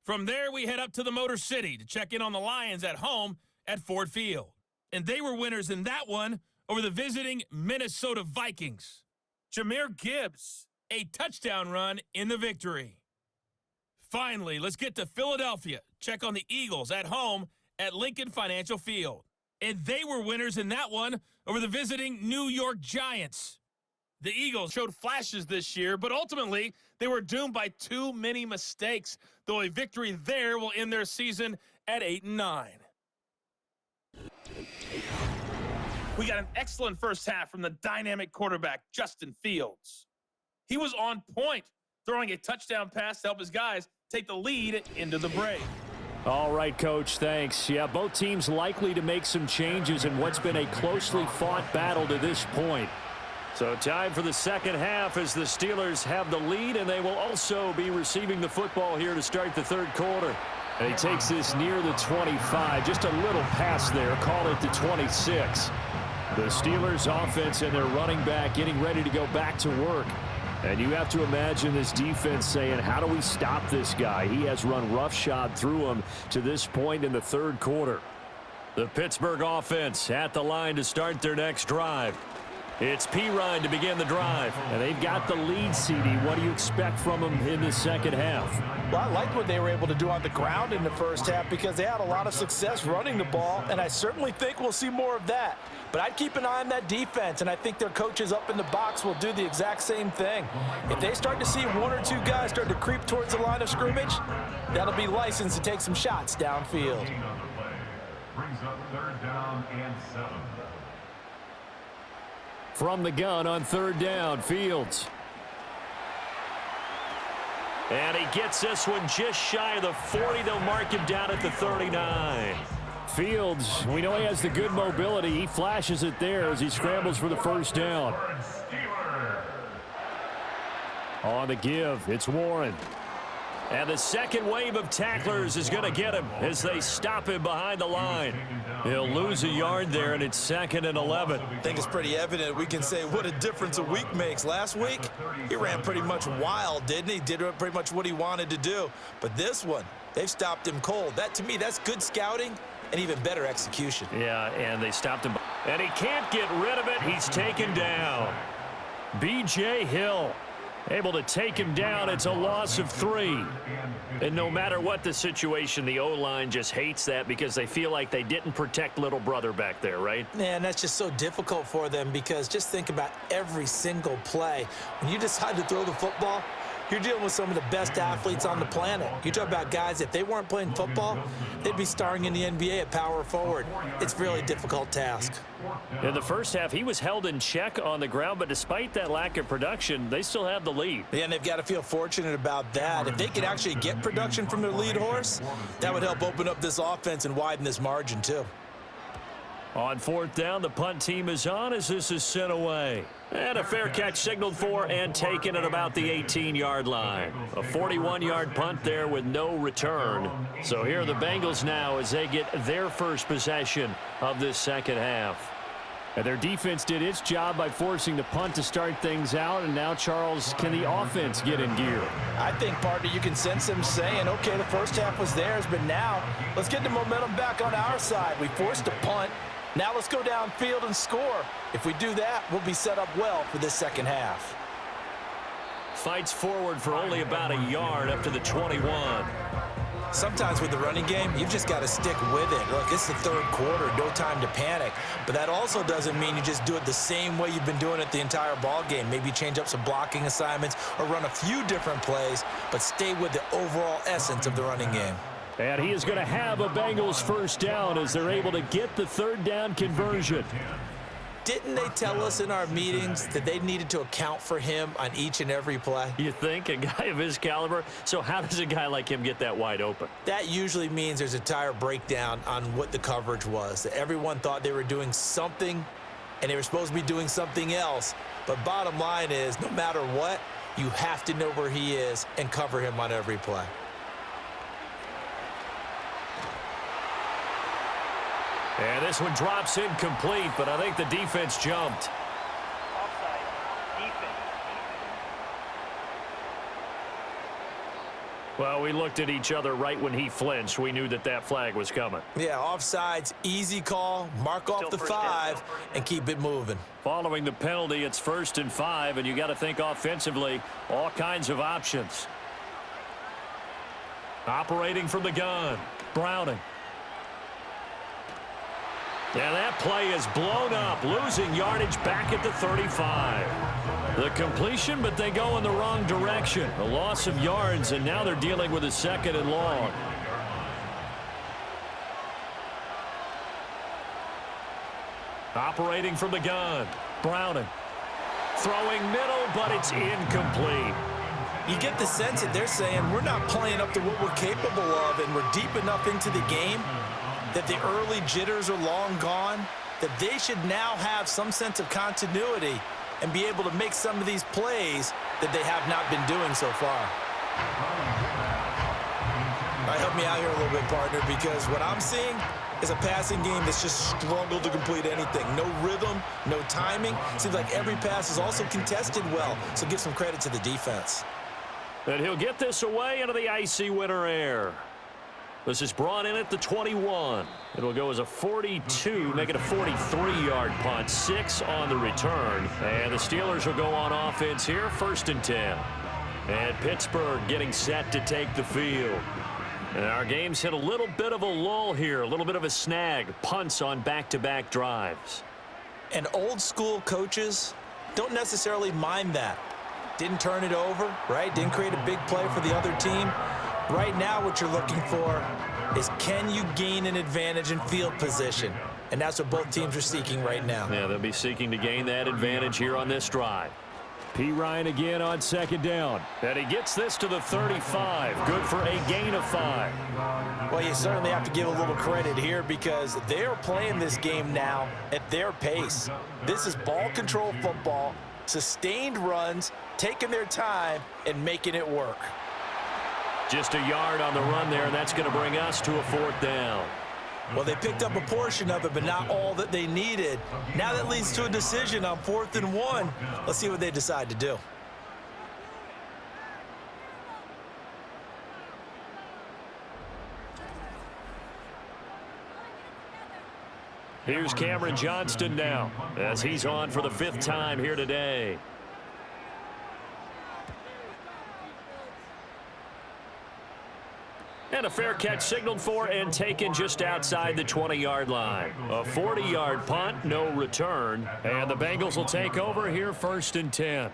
From there, we head up to the Motor City to check in on the Lions at home at Ford Field. And they were winners in that one over the visiting Minnesota Vikings. Jahmyr Gibbs, a touchdown run in the victory. Finally, let's get to Philadelphia. Check on the Eagles at home at Lincoln Financial Field. And they were winners in that one over the visiting New York Giants. The Eagles showed flashes this year, but ultimately they were doomed by too many mistakes, though a victory there will end their season at 8-9. We got an excellent first half from the dynamic quarterback, Justin Fields. He was on point, throwing a touchdown pass to help his guys take the lead into the break. All right, Coach, thanks. Yeah, both teams likely to make some changes in what's been a closely fought battle to this point. So time for the second half as the Steelers have the lead, and they will also be receiving the football here to start the third quarter. And he takes this near the 25, just a little pass there, call it the 26. The Steelers offense and their running back getting ready to go back to work. And you have to imagine this defense saying, how do we stop this guy? He has run roughshod through him to this point in the third quarter. The Pittsburgh offense at the line to start their next drive. It's Pirine to begin the drive, and they've got the lead, CD. What do you expect from them in the second half? Well, I like what they were able to do on the ground in the first half because they had a lot of success running the ball, and I certainly think we'll see more of that. But I'd keep an eye on that defense, and I think their coaches up in the box will do the exact same thing. If they start to see one or two guys start to creep towards the line of scrimmage, that'll be licensed to take some shots downfield. Brings up 3rd down and 7. From the gun on 3rd down, Fields. And he gets this one just shy of the 40. They'll mark him down at the 39. Fields, we know he has the good mobility. He flashes it there as he scrambles for the first down. On the give, it's Warren. And the second wave of tacklers is going to get him as they stop him behind the line. He'll lose a yard there, and it's 2nd and 11. I think it's pretty evident. We can say what a difference a week makes. Last week, he ran pretty much wild, didn't he? Did pretty much what he wanted to do. But this one, they've stopped him cold. That, to me, that's good scouting and even better execution. Yeah, and they stopped him. And he can't get rid of it. He's taken down. B.J. Hill able to take him down. It's a loss of 3. And no matter what the situation, the O-line just hates that because they feel like they didn't protect little brother back there, right? Yeah, and that's just so difficult for them because just think about every single play. When you decide to throw the football, you're dealing with some of the best athletes on the planet. You talk about guys, if they weren't playing football, they'd be starring in the NBA at power forward. It's a really difficult task. In the first half, he was held in check on the ground, but despite that lack of production, they still have the lead. Yeah, and they've got to feel fortunate about that. If they could actually get production from their lead horse, that would help open up this offense and widen this margin too. On 4th down, the punt team is on as this is sent away. And a fair catch signaled for and taken at about the 18-yard line. A 41-yard punt there with no return. So here are the Bengals now as they get their first possession of this second half. And their defense did its job by forcing the punt to start things out. And now, Charles, can the offense get in gear? I think, partner, you can sense them saying, okay, the first half was theirs, but now let's get the momentum back on our side. We forced a punt. Now let's go downfield and score. If we do that, we'll be set up well for this second half. Fights forward for only about a yard up to the 21. Sometimes with the running game, you've just got to stick with it. Look, it's the third quarter, no time to panic. But that also doesn't mean you just do it the same way you've been doing it the entire ball game. Maybe change up some blocking assignments or run a few different plays, but stay with the overall essence of the running game. And he is going to have a Bengals first down as they're able to get the third down conversion. Didn't they tell us in our meetings that they needed to account for him on each and every play? You think? A guy of his caliber? So how does a guy like him get that wide open? That usually means there's a entire breakdown on what the coverage was. That everyone thought they were doing something, and they were supposed to be doing something else. But bottom line is, no matter what, you have to know where he is and cover him on every play. And this one drops incomplete, but I think the defense jumped. Offside. Defense. Well, we looked at each other right when he flinched. We knew that that flag was coming. Yeah, offsides, easy call, mark off the 5, and keep it moving. Following the penalty, it's 1st and 5, and you got to think offensively, all kinds of options. Operating from the gun, Browning. Yeah, that play is blown up, losing yardage back at the 35. The completion, but they go in the wrong direction. A loss of yards, and now they're dealing with a 2nd and long. Operating from the gun, Browning. Throwing middle, but it's incomplete. You get the sense that they're saying we're not playing up to what we're capable of, and we're deep enough into the game that the early jitters are long gone, that they should now have some sense of continuity and be able to make some of these plays that they have not been doing so far. All right, help me out here a little bit, partner, because what I'm seeing is a passing game that's just struggled to complete anything. No rhythm, no timing. Seems like every pass is also contested well, so give some credit to the defense. And he'll get this away into the icy winter air. This is brought in at the 21. It'll go as a 42, make it a 43-yard punt, 6 on the return. And the Steelers will go on offense here, 1st and 10. And Pittsburgh getting set to take the field. And our game's hit a little bit of a lull here, a little bit of a snag, punts on back-to-back drives. And old-school coaches don't necessarily mind that. Didn't turn it over, right? Didn't create a big play for the other team. Right now, what you're looking for is, can you gain an advantage in field position? And that's what both teams are seeking right now. Yeah, they'll be seeking to gain that advantage here on this drive. P. Ryan again on 2nd down. And he gets this to the 35. Good for a gain of 5. Well, you certainly have to give a little credit here because they're playing this game now at their pace. This is ball control football, sustained runs, taking their time, and making it work. Just a yard on the run there, and that's going to bring us to a 4th down. Well, they picked up a portion of it, but not all that they needed. Now that leads to a decision on 4th and 1. Let's see what they decide to do. Here's Cameron Johnston now as he's on for the 5th time here today. And a fair catch signaled for and taken just outside the 20-yard line. A 40-yard punt, no return. And the Bengals will take over here, 1st and 10.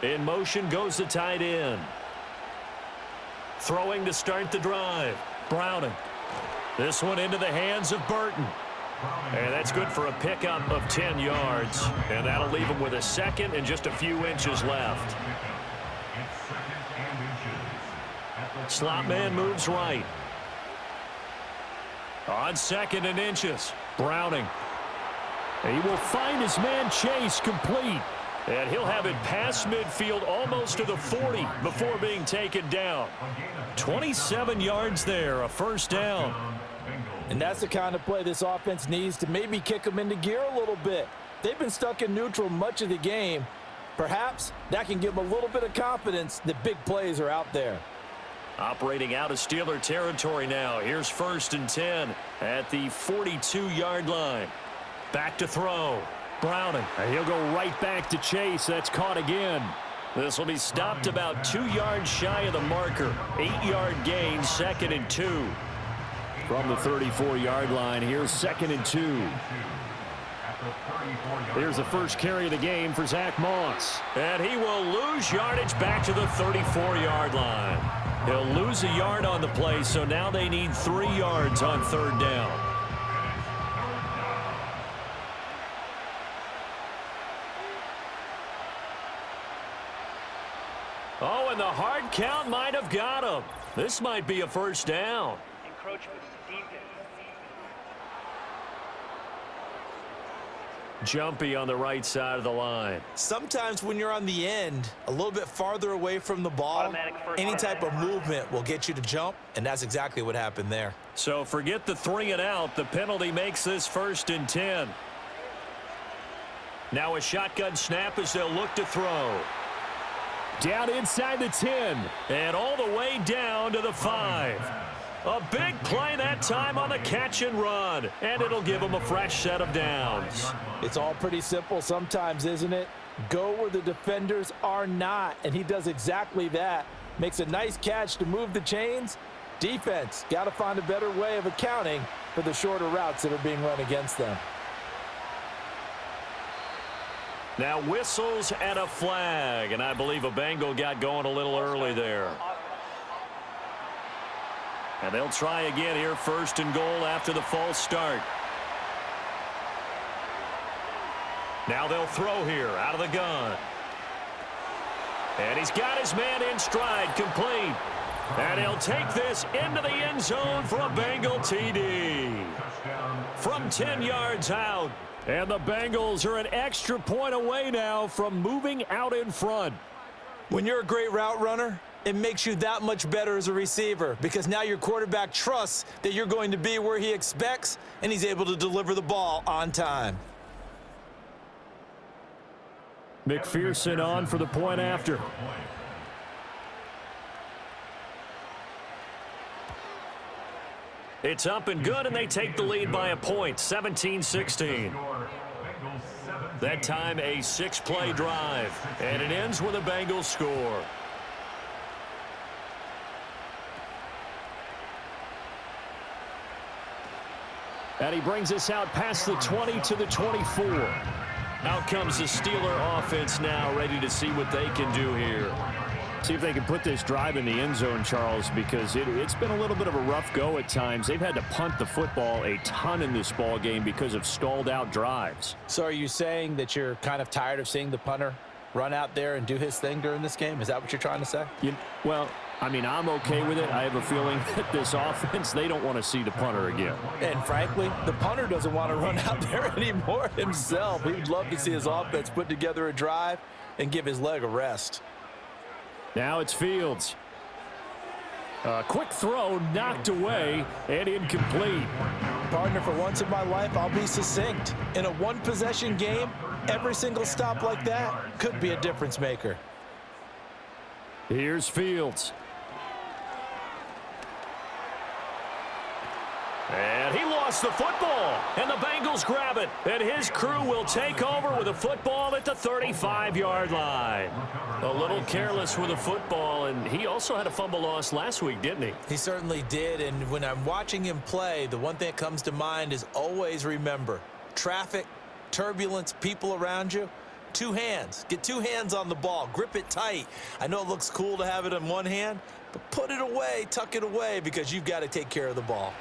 In motion goes the tight end. Throwing to start the drive. Browning. This one into the hands of Burton. And that's good for a pickup of 10 yards. And that'll leave him with a 2nd and just a few inches left. Slot man moves right. On 2nd and inches. Browning. He will find his man Chase complete. And he'll have it past midfield almost to the 40 before being taken down. 27 yards there, a 1st down. And that's the kind of play this offense needs to maybe kick them into gear a little bit. They've been stuck in neutral much of the game. Perhaps that can give them a little bit of confidence that big plays are out there. Operating out of Steeler territory now. Here's 1st and 10 at the 42-yard line. Back to throw. Browning. And he'll go right back to chase. That's caught again. This will be stopped about 2 yards shy of the marker. 8-yard gain, 2nd and 2. From the 34-yard line, here's 2nd and 2. Here's the first carry of the game for Zach Moss. And he will lose yardage back to the 34-yard line. He'll lose a yard on the play, so now they need 3 yards on 3rd down. Oh, and the hard count might have got him. This might be a 1st down. Encroachment, defense. Jumpy on the right side of the line. Sometimes when you're on the end, a little bit farther away from the ball, any type of movement will get you to jump, and that's exactly what happened there. So forget the 3 and out. The penalty makes this 1st and 10. Now a shotgun snap as they'll look to throw. Down inside the 10. And all the way down to the 5. A big play that time on the catch and run. And it'll give them a fresh set of downs. It's all pretty simple sometimes, isn't it? Go where the defenders are not, and he does exactly that. Makes a nice catch to move the chains. Defense got to find a better way of accounting for the shorter routes that are being run against them. Now whistles and a flag, and I believe a Bengal got going a little early there. And they'll try again here, 1st and goal after the false start. Now they'll throw here out of the gun. And he's got his man in stride, complete. And he'll take this into the end zone for a Bengal TD. From 10 yards out. And the Bengals are an extra point away now from moving out in front. When you're a great route runner, it makes you that much better as a receiver because now your quarterback trusts that you're going to be where he expects, and he's able to deliver the ball on time. McPherson on for the point after. It's up and good, and they take the lead by a point, 17-16. That time a 6-play drive, and it ends with a Bengals score. And he brings us out past the 20 to the 24. Out comes the Steeler offense now, ready to see what they can do here. See if they can put this drive in the end zone, Charles, because it's been a little bit of a rough go at times. They've had to punt the football a ton in this ball game because of stalled out drives. So are you saying that you're kind of tired of seeing the punter run out there and do his thing during this game? Is that what you're trying to say? Well, I mean, I'm okay with it. I have a feeling that this offense, they don't want to see the punter again. And frankly, the punter doesn't want to run out there anymore himself. He'd love to see his offense put together a drive and give his leg a rest. Now it's Fields. A quick throw knocked away and incomplete. Partner, for once in my life, I'll be succinct. In a one-possession game, every single stop like that could be a difference maker. Here's Fields. And he lost the football, and the Bengals grab it. And his crew will take over with a football at the 35-yard line. A little careless with a football, and he also had a fumble loss last week, didn't he? He certainly did, and when I'm watching him play, the one thing that comes to mind is always remember, traffic, turbulence, people around you, 2 hands. Get 2 hands on the ball. Grip it tight. I know it looks cool to have it in one hand, but put it away, tuck it away, because you've got to take care of the ball.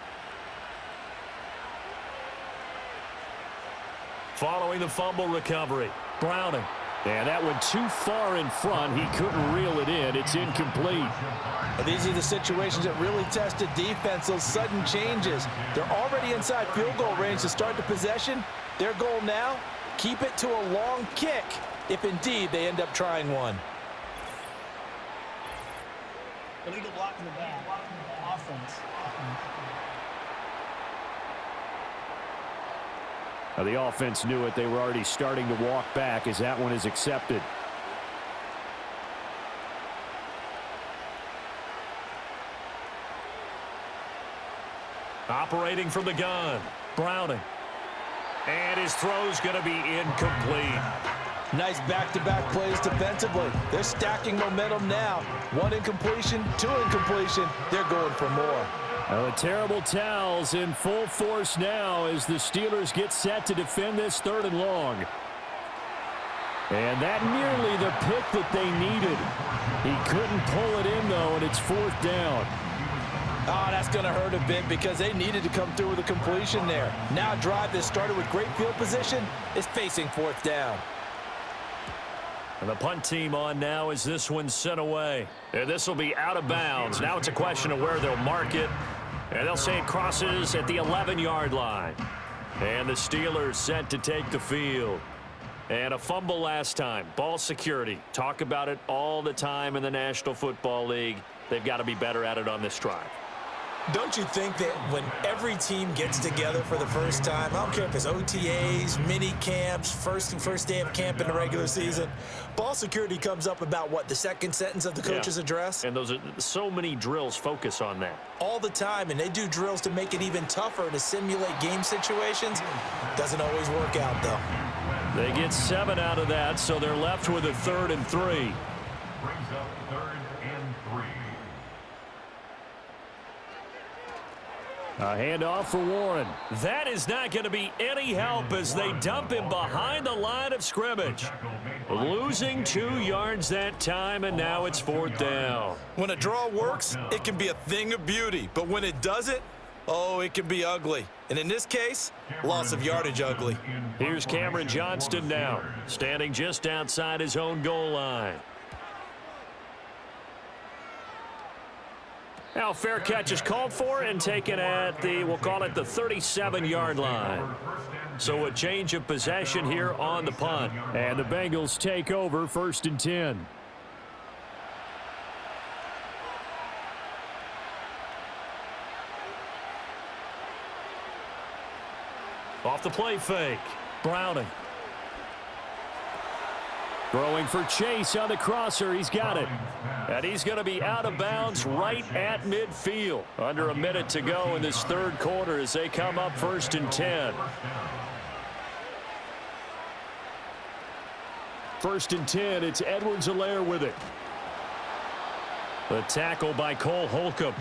Following the fumble recovery, Browning. And that went too far in front. He couldn't reel it in. It's incomplete. Well, these are the situations that really test a defense, those sudden changes. They're already inside field goal range to start the possession. Their goal now, keep it to a long kick, if indeed they end up trying one. Illegal block in the back. Offense. Now, the offense knew it. They were already starting to walk back as that one is accepted. Operating from the gun, Browning. And his throw's going to be incomplete. Nice back-to-back plays defensively. They're stacking momentum now. 1 incompletion, 2 incompletion. They're going for more. Well, the terrible towels in full force now as the Steelers get set to defend this 3rd and long. And that nearly the pick that they needed. He couldn't pull it in, though, and it's 4th down. Oh, that's going to hurt a bit because they needed to come through with a completion there. Now a drive that started with great field position is facing 4th down. And the punt team on now as this one's sent away. And this will be out of bounds. Now it's a question of where they'll mark it. And they'll say it crosses at the 11-yard line. And the Steelers set to take the field. And a fumble last time. Ball security. Talk about it all the time in the National Football League. They've got to be better at it on this drive. Don't you think that when every team gets together for the first time, I don't care if it's OTAs, mini camps, first day of camp in the regular season, ball security comes up about what, the second sentence of the coach's address? And those are so many drills focus on that. All the time, and they do drills to make it even tougher to simulate game situations. Doesn't always work out, though. They get 7 out of that, so they're left with a 3rd and 3. Brings up 3rd and 3. A handoff for Warren. That is not going to be any help as they dump him behind the line of scrimmage. Losing 2 yards that time, and now it's 4th down. When a draw works, it can be a thing of beauty. But when it doesn't, oh, it can be ugly. And in this case, loss of yardage ugly. Here's Cameron Johnston now, standing just outside his own goal line. Now, fair catch is called for and taken at the, we'll call it the 37-yard line. So a change of possession here on the punt. And the Bengals take over 1st and 10. Off the play fake. Browning. Throwing for Chase on the crosser. He's got it. And he's going to be out of bounds right at midfield. Under a minute to go in this 3rd quarter as they come up 1st and 10. 1st and 10. It's Edwards-Helaire with it. The tackle by Cole Holcomb.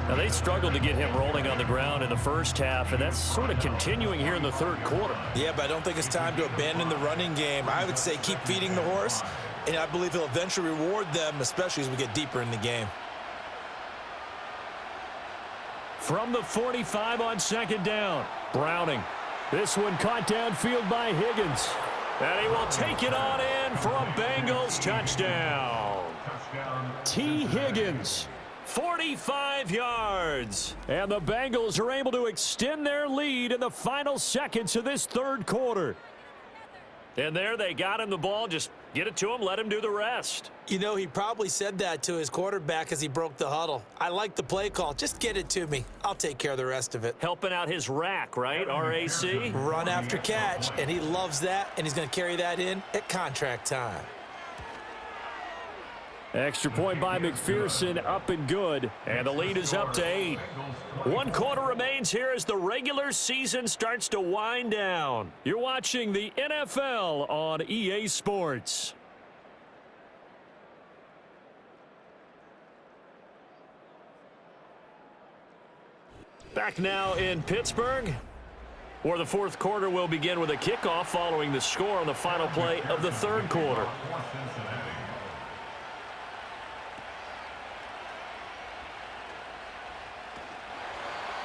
Now, they struggled to get him rolling on the ground in the first half, and that's sort of continuing here in the 3rd quarter. Yeah, but I don't think it's time to abandon the running game. I would say keep feeding the horse, and I believe he'll eventually reward them, especially as we get deeper in the game. From the 45 on 2nd down, Browning. This one caught downfield by Higgins. And he will take it on in for a Bengals touchdown. T. Higgins. 45 yards. And the Bengals are able to extend their lead in the final seconds of this 3rd quarter. And there they got him the ball. Just get it to him, let him do the rest. You know, he probably said that to his quarterback as he broke the huddle. I like the play call. Just get it to me. I'll take care of the rest of it. Helping out his rack, right? RAC? Run after catch, and he loves that, and he's going to carry that in at contract time. Extra point by McPherson, up and good. And the lead is up to 8. 1 quarter remains here as the regular season starts to wind down. You're watching the NFL on EA Sports. Back now in Pittsburgh, where the 4th quarter will begin with a kickoff following the score on the final play of the 3rd quarter.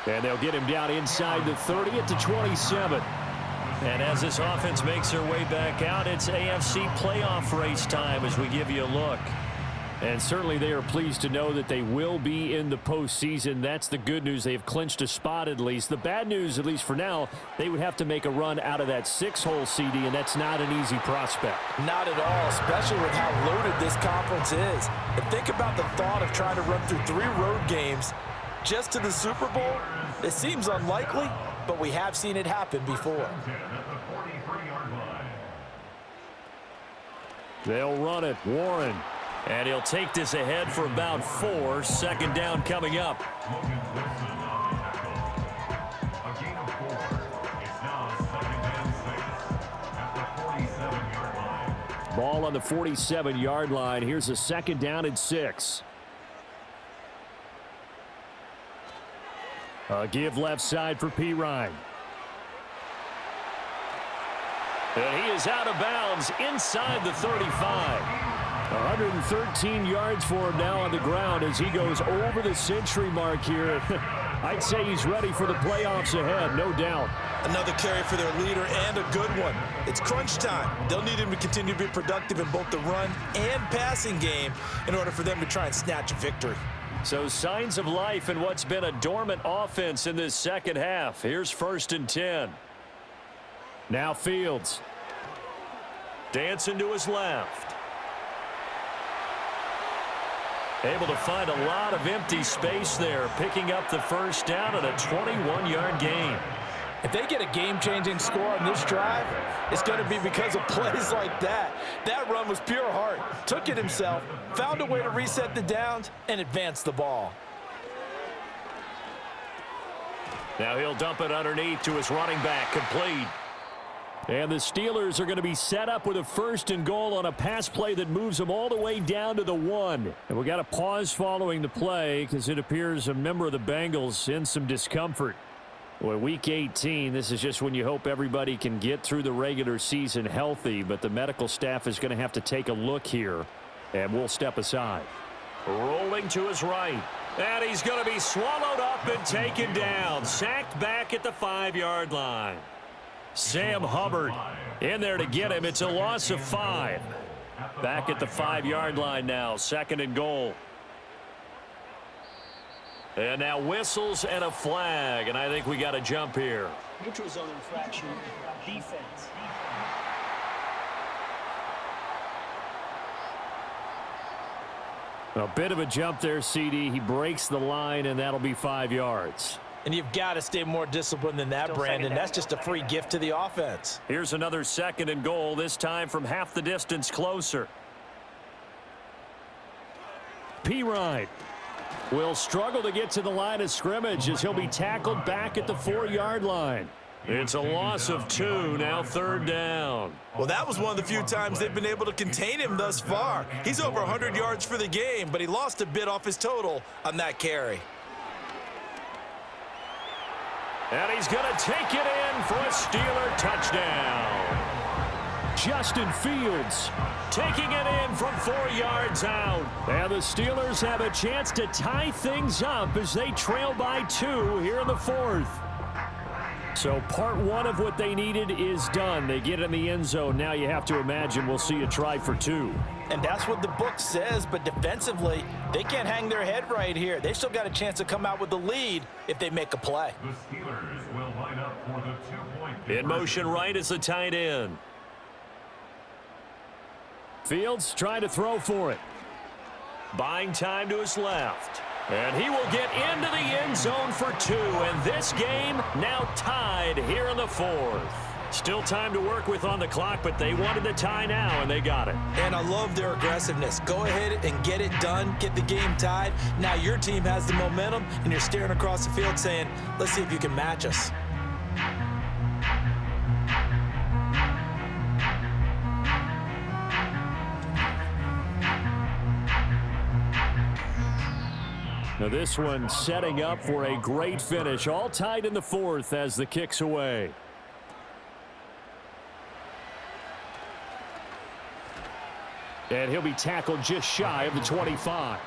And they'll get him down inside the 30 at the 27. And as this offense makes their way back out, it's AFC playoff race time as we give you a look. And certainly they are pleased to know that they will be in the postseason. That's the good news. They've clinched a spot at least. The bad news, at least for now, they would have to make a run out of that 6-hole CD, and that's not an easy prospect. Not at all, especially with how loaded this conference is. And think about the thought of trying to run through 3 road games just to the Super Bowl. It seems unlikely, but we have seen it happen before. They'll run it. Warren. And he'll take this ahead for about 4. 2nd down coming up. Ball on the 47-yard line. Here's a 2nd down and 6. A give left side for P. Ryan. And he is out of bounds inside the 35. 113 yards for him now on the ground as he goes over the century mark here. I'd say he's ready for the playoffs ahead, no doubt. Another carry for their leader and a good one. It's crunch time. They'll need him to continue to be productive in both the run and passing game in order for them to try and snatch a victory. So signs of life in what's been a dormant offense in this second half. Here's 1st and 10. Now Fields. Dancing to his left. Able to find a lot of empty space there, picking up the 1st down and a 21-yard gain. If they get a game-changing score on this drive, it's going to be because of plays like that. That run was pure heart. Took it himself, found a way to reset the downs, and advance the ball. Now he'll dump it underneath to his running back, complete. And the Steelers are going to be set up with a 1st and goal on a pass play that moves them all the way down to the 1. And we got a pause following the play because it appears a member of the Bengals in some discomfort. Well, Week 18, this is just when you hope everybody can get through the regular season healthy, but the medical staff is going to have to take a look here, and we'll step aside. Rolling to his right, and he's going to be swallowed up and taken down, sacked back at the 5-yard line. Sam Hubbard in there to get him. It's a loss of 5. Back at the 5-yard line now, 2nd and goal. And now whistles and a flag, and I think we got a jump here. Neutral zone infraction. Defense. A bit of a jump there, CD. He breaks the line, and that'll be 5 yards. And you've got to stay more disciplined than that, Brandon. That's just a free gift to the offense. Here's another 2nd and goal, this time from half the distance closer. P. Ryan will struggle to get to the line of scrimmage as he'll be tackled back at the 4-yard line. It's a loss of 2, now 3rd down. Well, that was one of the few times they've been able to contain him thus far. He's over 100 yards for the game, but he lost a bit off his total on that carry. And he's going to take it in for a Steeler touchdown. Justin Fields taking it in from 4 yards out. And the Steelers have a chance to tie things up as they trail by 2 here in the 4th. So part 1 of what they needed is done. They get in the end zone. Now you have to imagine we'll see a try for 2. And that's what the book says, but defensively, they can't hang their head right here. They still got a chance to come out with the lead if they make a play. The Steelers will line up for the 2-point. In motion right is the tight end. Fields trying to throw for it. Buying time to his left. And he will get into the end zone for 2. And this game now tied here in the 4th. Still time to work with on the clock, but they wanted the tie now, and they got it. And I love their aggressiveness. Go ahead and get it done. Get the game tied. Now your team has the momentum, and you're staring across the field saying, let's see if you can match us. Now this one setting up for a great finish. All tied in the 4th as the kick's away. And he'll be tackled just shy of the 25.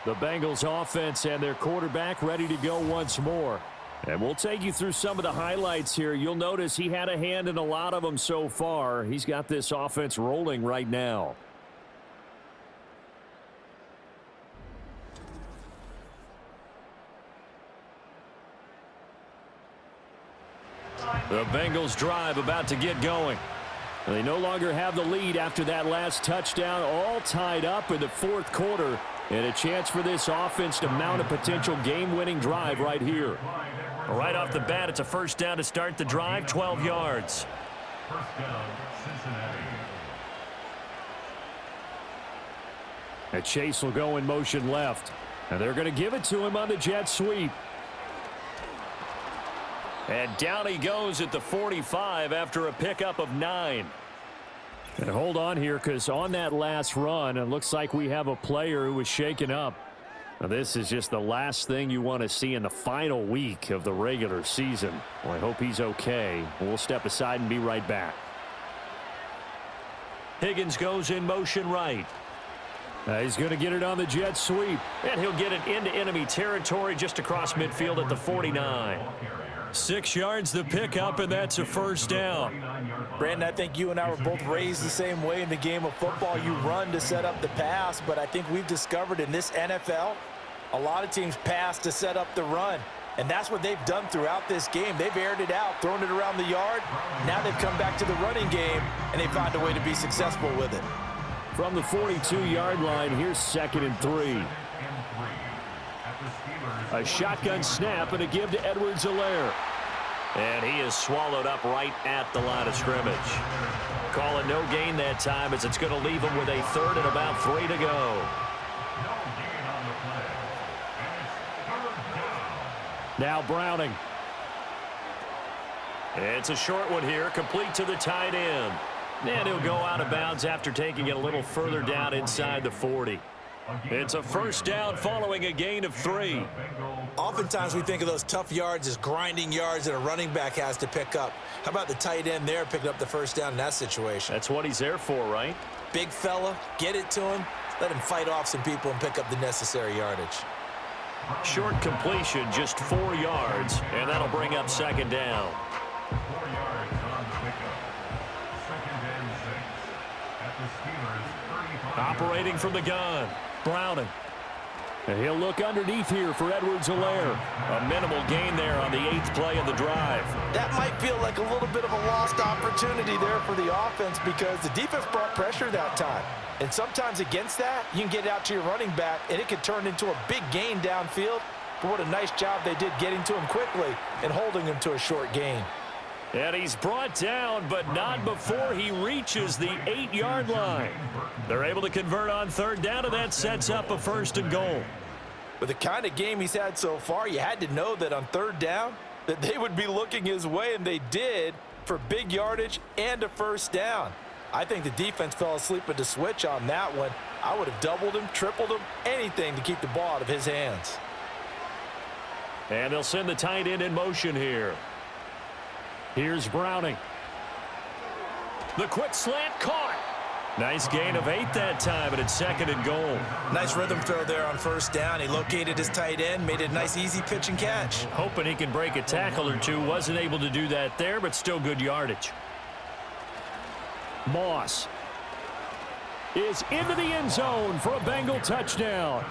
The Bengals offense and their quarterback ready to go once more. And we'll take you through some of the highlights here. You'll notice he had a hand in a lot of them so far. He's got this offense rolling right now. The Bengals drive about to get going. They no longer have the lead after that last touchdown, all tied up in the 4th quarter, and a chance for this offense to mount a potential game-winning drive right here. Right off the bat, it's a 1st down to start the drive, 12 yards. 1st down, Cincinnati. And Chase will go in motion left, and they're going to give it to him on the jet sweep. And down he goes at the 45 after a pickup of 9. And hold on here, because on that last run, it looks like we have a player who was shaken up. Now, this is just the last thing you want to see in the final week of the regular season. Well, I hope he's okay. We'll step aside and be right back. Higgins goes in motion right. He's going to get it on the jet sweep. And he'll get it into enemy territory just across midfield at the 49. 6 yards the pickup, and that's a first down. Brandon, I think you and I were both raised the same way in the game of football. You run to set up the pass, but I think we've discovered in this NFL, a lot of teams pass to set up the run. And that's what they've done throughout this game. They've aired it out, thrown it around the yard. Now they've come back to the running game, and they find a way to be successful with it. From the 42-yard line, here's 2nd and 3. A shotgun snap and a give to Edwards-Helaire. And he is swallowed up right at the line of scrimmage. Call it no gain that time, as it's going to leave him with a 3rd and about 3 to go. Now Browning. It's a short one here, complete to the tight end. And he'll go out of bounds after taking it a little further down inside the 40. It's a first down following a gain of 3. Oftentimes we think of those tough yards as grinding yards that a running back has to pick up. How about the tight end there picking up the first down in that situation? That's what he's there for, right? Big fella, get it to him, let him fight off some people and pick up the necessary yardage. Short completion, just 4 yards, and that'll bring up 2nd down. 4 yards on the pickup. 2nd and 6 at the Steelers' 35. Operating from the gun, Browning. And he'll look underneath here for Edwards-Helaire. A minimal gain there on the 8th play of the drive. That might feel like a little bit of a lost opportunity there for the offense, because the defense brought pressure that time. And sometimes against that, you can get out to your running back, and it could turn into a big gain downfield. But what a nice job they did getting to him quickly and holding him to a short gain. And he's brought down, but not before he reaches the 8-yard line. They're able to convert on 3rd down, and that sets up a 1st and goal. With the kind of game he's had so far, you had to know that on 3rd down that they would be looking his way, and they did, for big yardage and a first down. I think the defense fell asleep at the switch on that one. I would have doubled him, tripled him, anything to keep the ball out of his hands. And they'll send the tight end in motion here. Here's Browning. The quick slant caught. Nice gain of 8 that time, and it's 2nd and goal. Nice rhythm throw there on first down. He located his tight end, made it a nice easy pitch and catch. Hoping he can break a tackle or two. Wasn't able to do that there, but still good yardage. Moss is into the end zone for a Bengal touchdown.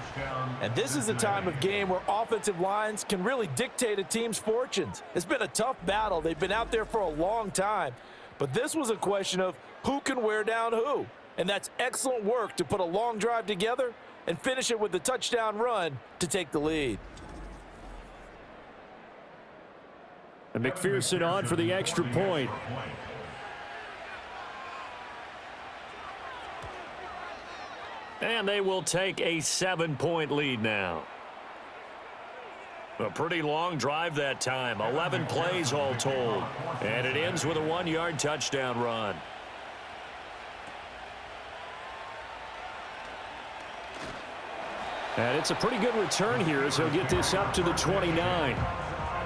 And this is a time of game where offensive lines can really dictate a team's fortunes. It's been a tough battle. They've been out there for a long time. But this was a question of who can wear down who. And that's excellent work to put a long drive together and finish it with the touchdown run to take the lead. And McPherson on for the extra point. And they will take a 7-point lead now. A pretty long drive that time. 11 plays all told. And it ends with a 1-yard touchdown run. And it's a pretty good return here as he'll get this up to the 29.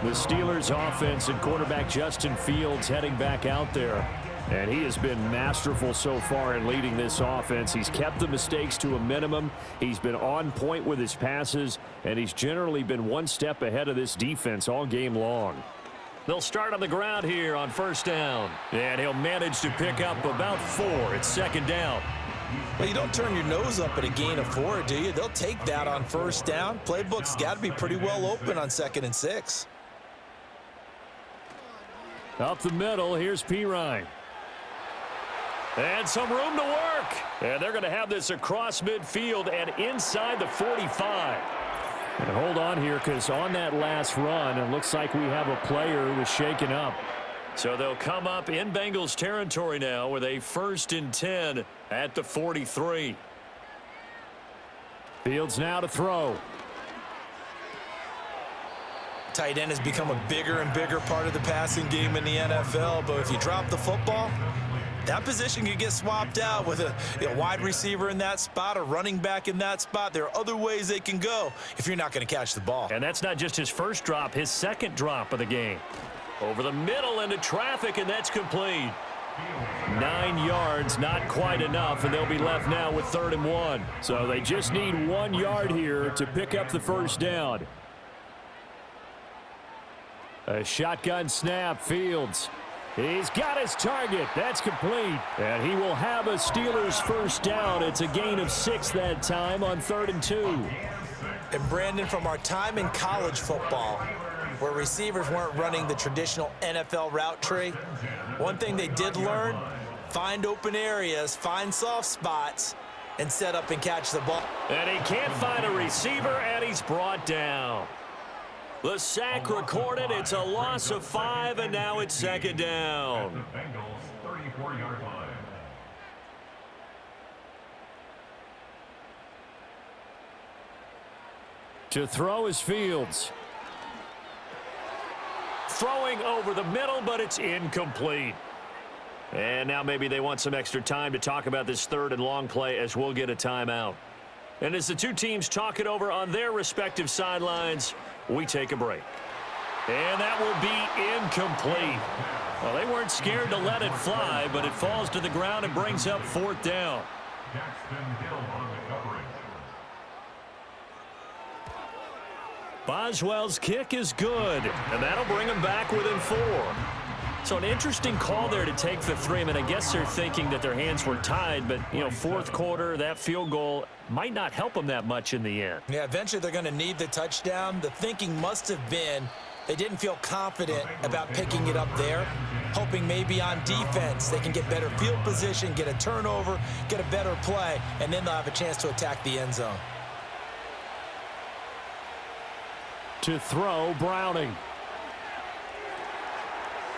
The Steelers offense and quarterback Justin Fields heading back out there. And he has been masterful so far in leading this offense. He's kept the mistakes to a minimum. He's been on point with his passes, and he's generally been one step ahead of this defense all game long. They'll start on the ground here on first down. And he'll manage to pick up about 4. It's 2nd down. Well, you don't turn your nose up at a gain of 4, do you? They'll take that on first down. Playbook's got to be pretty well open on 2nd and 6. Up the middle, here's Pirine. And some room to work. And they're going to have this across midfield and inside the 45. And hold on here, because on that last run, it looks like we have a player who was shaken up. So they'll come up in Bengals territory now with a 1st and 10 at the 43. Fields now to throw. Tight end has become a bigger and bigger part of the passing game in the NFL, but if you drop the football, that position could get swapped out with a wide receiver in that spot, a running back in that spot. There are other ways they can go if you're not going to catch the ball. And that's not just his first drop, his second drop of the game. Over the middle into traffic, and that's complete. 9 yards, not quite enough, and they'll be left now with 3rd and 1. So they just need 1 yard here to pick up the first down. A shotgun snap, Fields. He's got his target. That's complete. And he will have a Steelers first down. It's a gain of 6 that time on 3rd and 2. And Brandon, from our time in college football, where receivers weren't running the traditional NFL route tree, one thing they did learn, find open areas, find soft spots, and set up and catch the ball. And he can't find a receiver, and he's brought down. The sack recorded. It's a loss of 5, and now it's 2nd down. The Bengals 34-yard line. To throw is Fields. Throwing over the middle, but it's incomplete. And now maybe they want some extra time to talk about this 3rd and long play as we'll get a timeout. And as the two teams talk it over on their respective sidelines, we take a break. And that will be incomplete. Well, they weren't scared to let it fly, but it falls to the ground and brings up 4th down. Jackson Hill on the coverage. Boswell's kick is good, and that'll bring him back within 4. So an interesting call there to take the 3. I mean, I guess they're thinking that their hands were tied, but, 4th quarter, that field goal might not help them that much in the end. Yeah, eventually they're going to need the touchdown. The thinking must have been they didn't feel confident about picking it up there, hoping maybe on defense they can get better field position, get a turnover, get a better play, and then they'll have a chance to attack the end zone. To throw, Browning.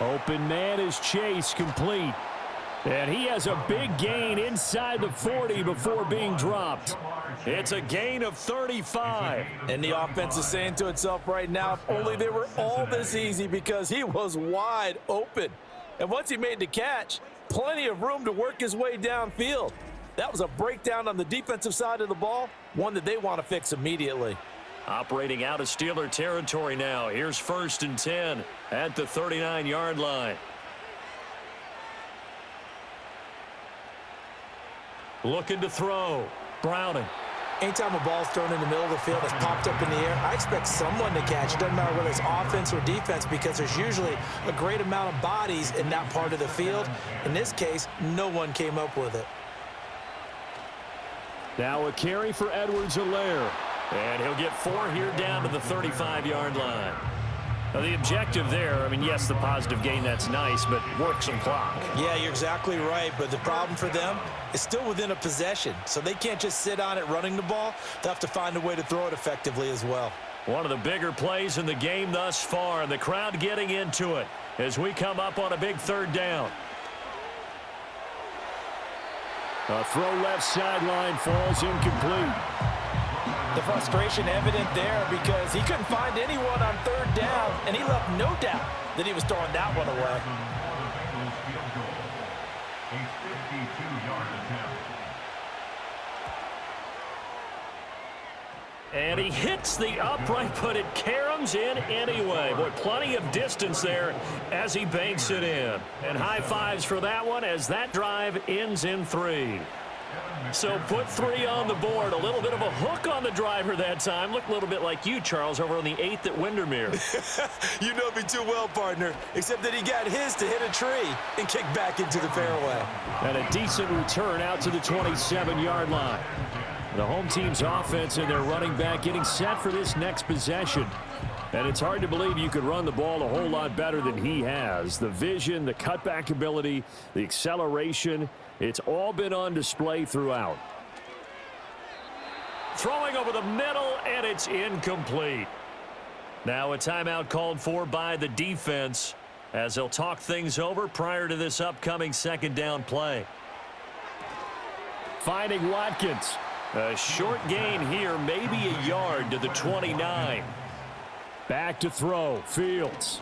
Open man is Chase, complete. And he has a big gain inside the 40 before being dropped. It's a gain of 35. And the offense is saying to itself right now, if only they were all this easy, because he was wide open. And once he made the catch, plenty of room to work his way downfield. That was a breakdown on the defensive side of the ball, one that they want to fix immediately. Operating out of Steeler territory now. Here's 1st and 10 at the 39-yard line. Looking to throw. Browning. Anytime a ball's thrown in the middle of the field, it's popped up in the air, I expect someone to catch. It doesn't matter whether it's offense or defense, because there's usually a great amount of bodies in that part of the field. In this case, no one came up with it. Now a carry for Edwards-Helaire. And he'll get 4 here down to the 35-yard line. Now the objective there, I mean, yes, the positive gain, that's nice, but work some clock. Yeah, you're exactly right, but the problem for them is still within a possession, so they can't just sit on it running the ball. They'll have to find a way to throw it effectively as well. One of the bigger plays in the game thus far, and the crowd getting into it as we come up on a big 3rd down. A throw left sideline falls incomplete. The frustration evident there because he couldn't find anyone on 3rd down, and he left no doubt that he was throwing that one away. A 52-yard attempt. And he hits the upright, but it caroms in anyway. Boy, plenty of distance there as he banks it in. And high fives for that one as that drive ends in 3. So put 3 on the board. A little bit of a hook on the driver that time. Looked a little bit like you, Charles, over on the 8th at Windermere. You know me too well, partner, except that he got his to hit a tree and kick back into the fairway. And a decent return out to the 27-yard line. The home team's offense and their running back getting set for this next possession. And it's hard to believe you could run the ball a whole lot better than he has. The vision, the cutback ability, the acceleration, it's all been on display throughout. Throwing over the middle, and it's incomplete. Now a timeout called for by the defense as they'll talk things over prior to this upcoming 2nd down play. Finding Watkins. A short gain here, maybe a yard to the 29. Back to throw, Fields.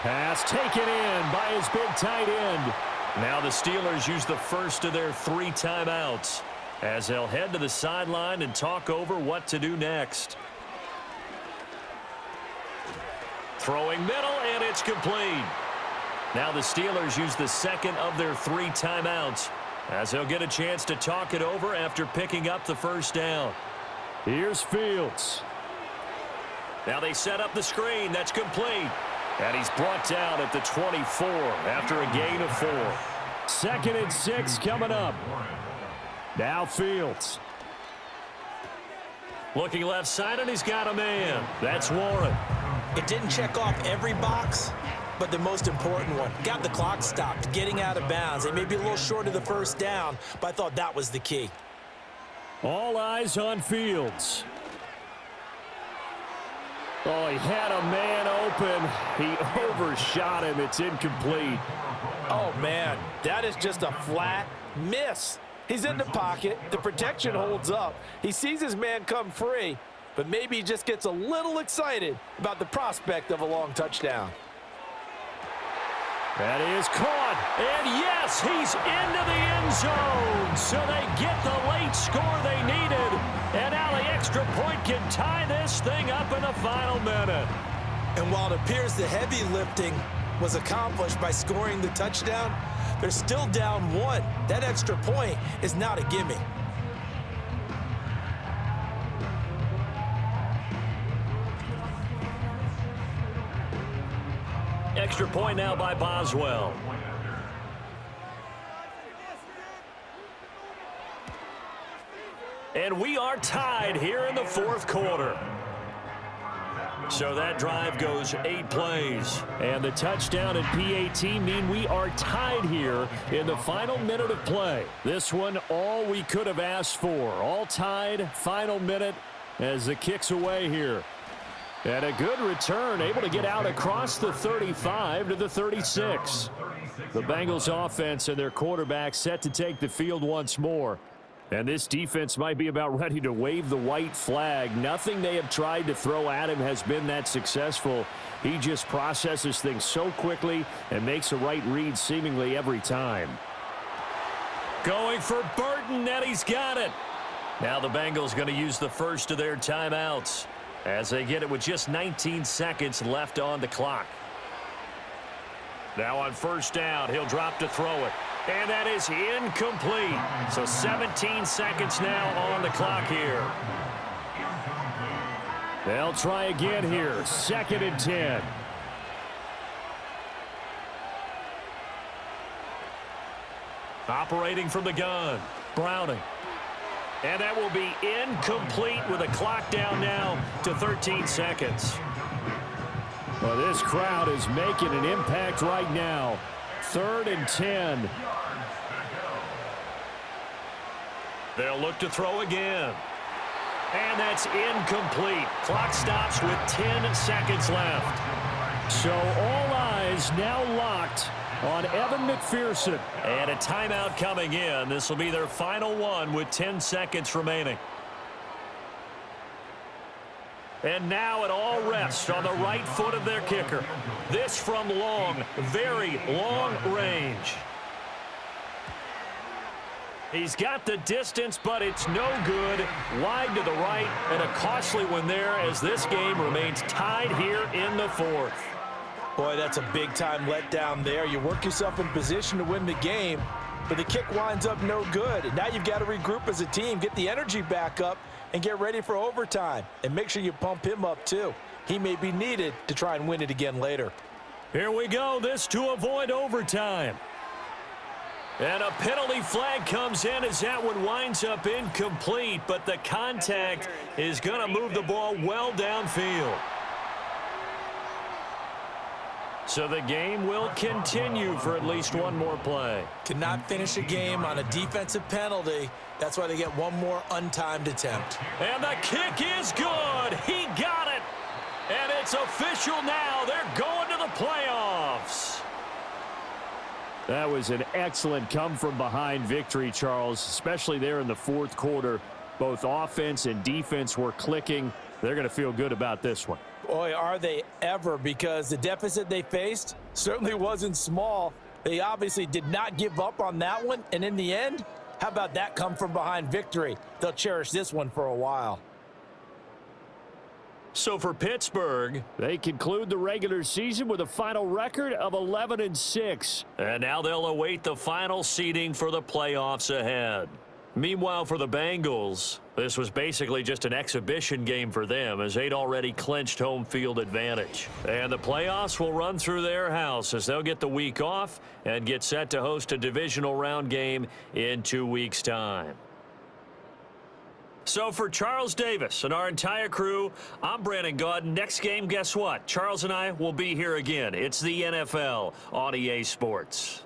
Pass taken in by his big tight end. Now the Steelers use the first of their 3 timeouts as they'll head to the sideline and talk over what to do next. Throwing middle, and it's complete. Now the Steelers use the second of their 3 timeouts as they'll get a chance to talk it over after picking up the first down. Here's Fields. Now they set up the screen. That's complete. And he's brought down at the 24 after a gain of 4. 2nd and 6 coming up. Now Fields. Looking left side, and he's got a man. That's Warren. It didn't check off every box, but the most important one. Got the clock stopped, getting out of bounds. They may be a little short of the first down, but I thought that was the key. All eyes on Fields. Oh, he had a man open. He overshot him. It's incomplete. Oh, man, that is just a flat miss. He's in the pocket. The protection holds up. He sees his man come free, but maybe he just gets a little excited about the prospect of a long touchdown. That is caught. And yes, he's into the end zone. So they get the late score they needed. And now the extra point can tie this thing up in the final minute. And while it appears the heavy lifting was accomplished by scoring the touchdown, they're still down 1. That extra point is not a gimme. Extra point now by Boswell. And we are tied here in the 4th quarter. So that drive goes 8 plays. And the touchdown and PAT mean we are tied here in the final minute of play. This one, all we could have asked for. All tied, final minute as the kick's away here. And a good return, able to get out across the 35 to the 36. The Bengals offense and their quarterback set to take the field once more. And this defense might be about ready to wave the white flag. Nothing they have tried to throw at him has been that successful. He just processes things so quickly and makes a right read seemingly every time. Going for Burton, and he's got it. Now the Bengals going to use the first of their timeouts as they get it with just 19 seconds left on the clock. Now on first down, he'll drop to throw it. And that is incomplete. So 17 seconds now on the clock here. They'll try again here. 2nd and 10. Operating from the gun, Browning. And that will be incomplete with a clock down now to 13 seconds. Well, this crowd is making an impact right now. 3rd and 10. They'll look to throw again. And that's incomplete. Clock stops with 10 seconds left. So all eyes now locked on Evan McPherson. And a timeout coming in. This will be their final one with 10 seconds remaining. And now it all rests on the right foot of their kicker. This from long, very long range. He's got the distance, but it's no good. Wide to the right, and a costly one there as this game remains tied here in the 4th. Boy, that's a big-time letdown there. You work yourself in position to win the game, but the kick winds up no good. And now you've got to regroup as a team, get the energy back up, and get ready for overtime. And make sure you pump him up, too. He may be needed to try and win it again later. Here we go. This to avoid overtime. And a penalty flag comes in as that one winds up incomplete, but the contact is going to move the ball well downfield. So the game will continue for at least one more play. Cannot finish a game on a defensive penalty. That's why they get one more untimed attempt. And the kick is good. He got it. And it's official now. They're going to the playoffs. That was an excellent come-from-behind victory, Charles, especially there in the 4th quarter. Both offense and defense were clicking. they're going to feel good about this one. Boy, are they ever, because the deficit they faced certainly wasn't small. They obviously did not give up on that one, and in the end, how about that come from behind victory? They'll cherish this one for a while. So for Pittsburgh, they conclude the regular season with a final record of 11-6. And now they'll await the final seeding for the playoffs ahead. Meanwhile, for the Bengals, this was basically just an exhibition game for them as they'd already clinched home field advantage. And the playoffs will run through their house as they'll get the week off and get set to host a divisional round game in 2 weeks' time. So for Charles Davis and our entire crew, I'm Brandon Gaudin. Next game, guess what? Charles and I will be here again. It's the NFL on EA Sports.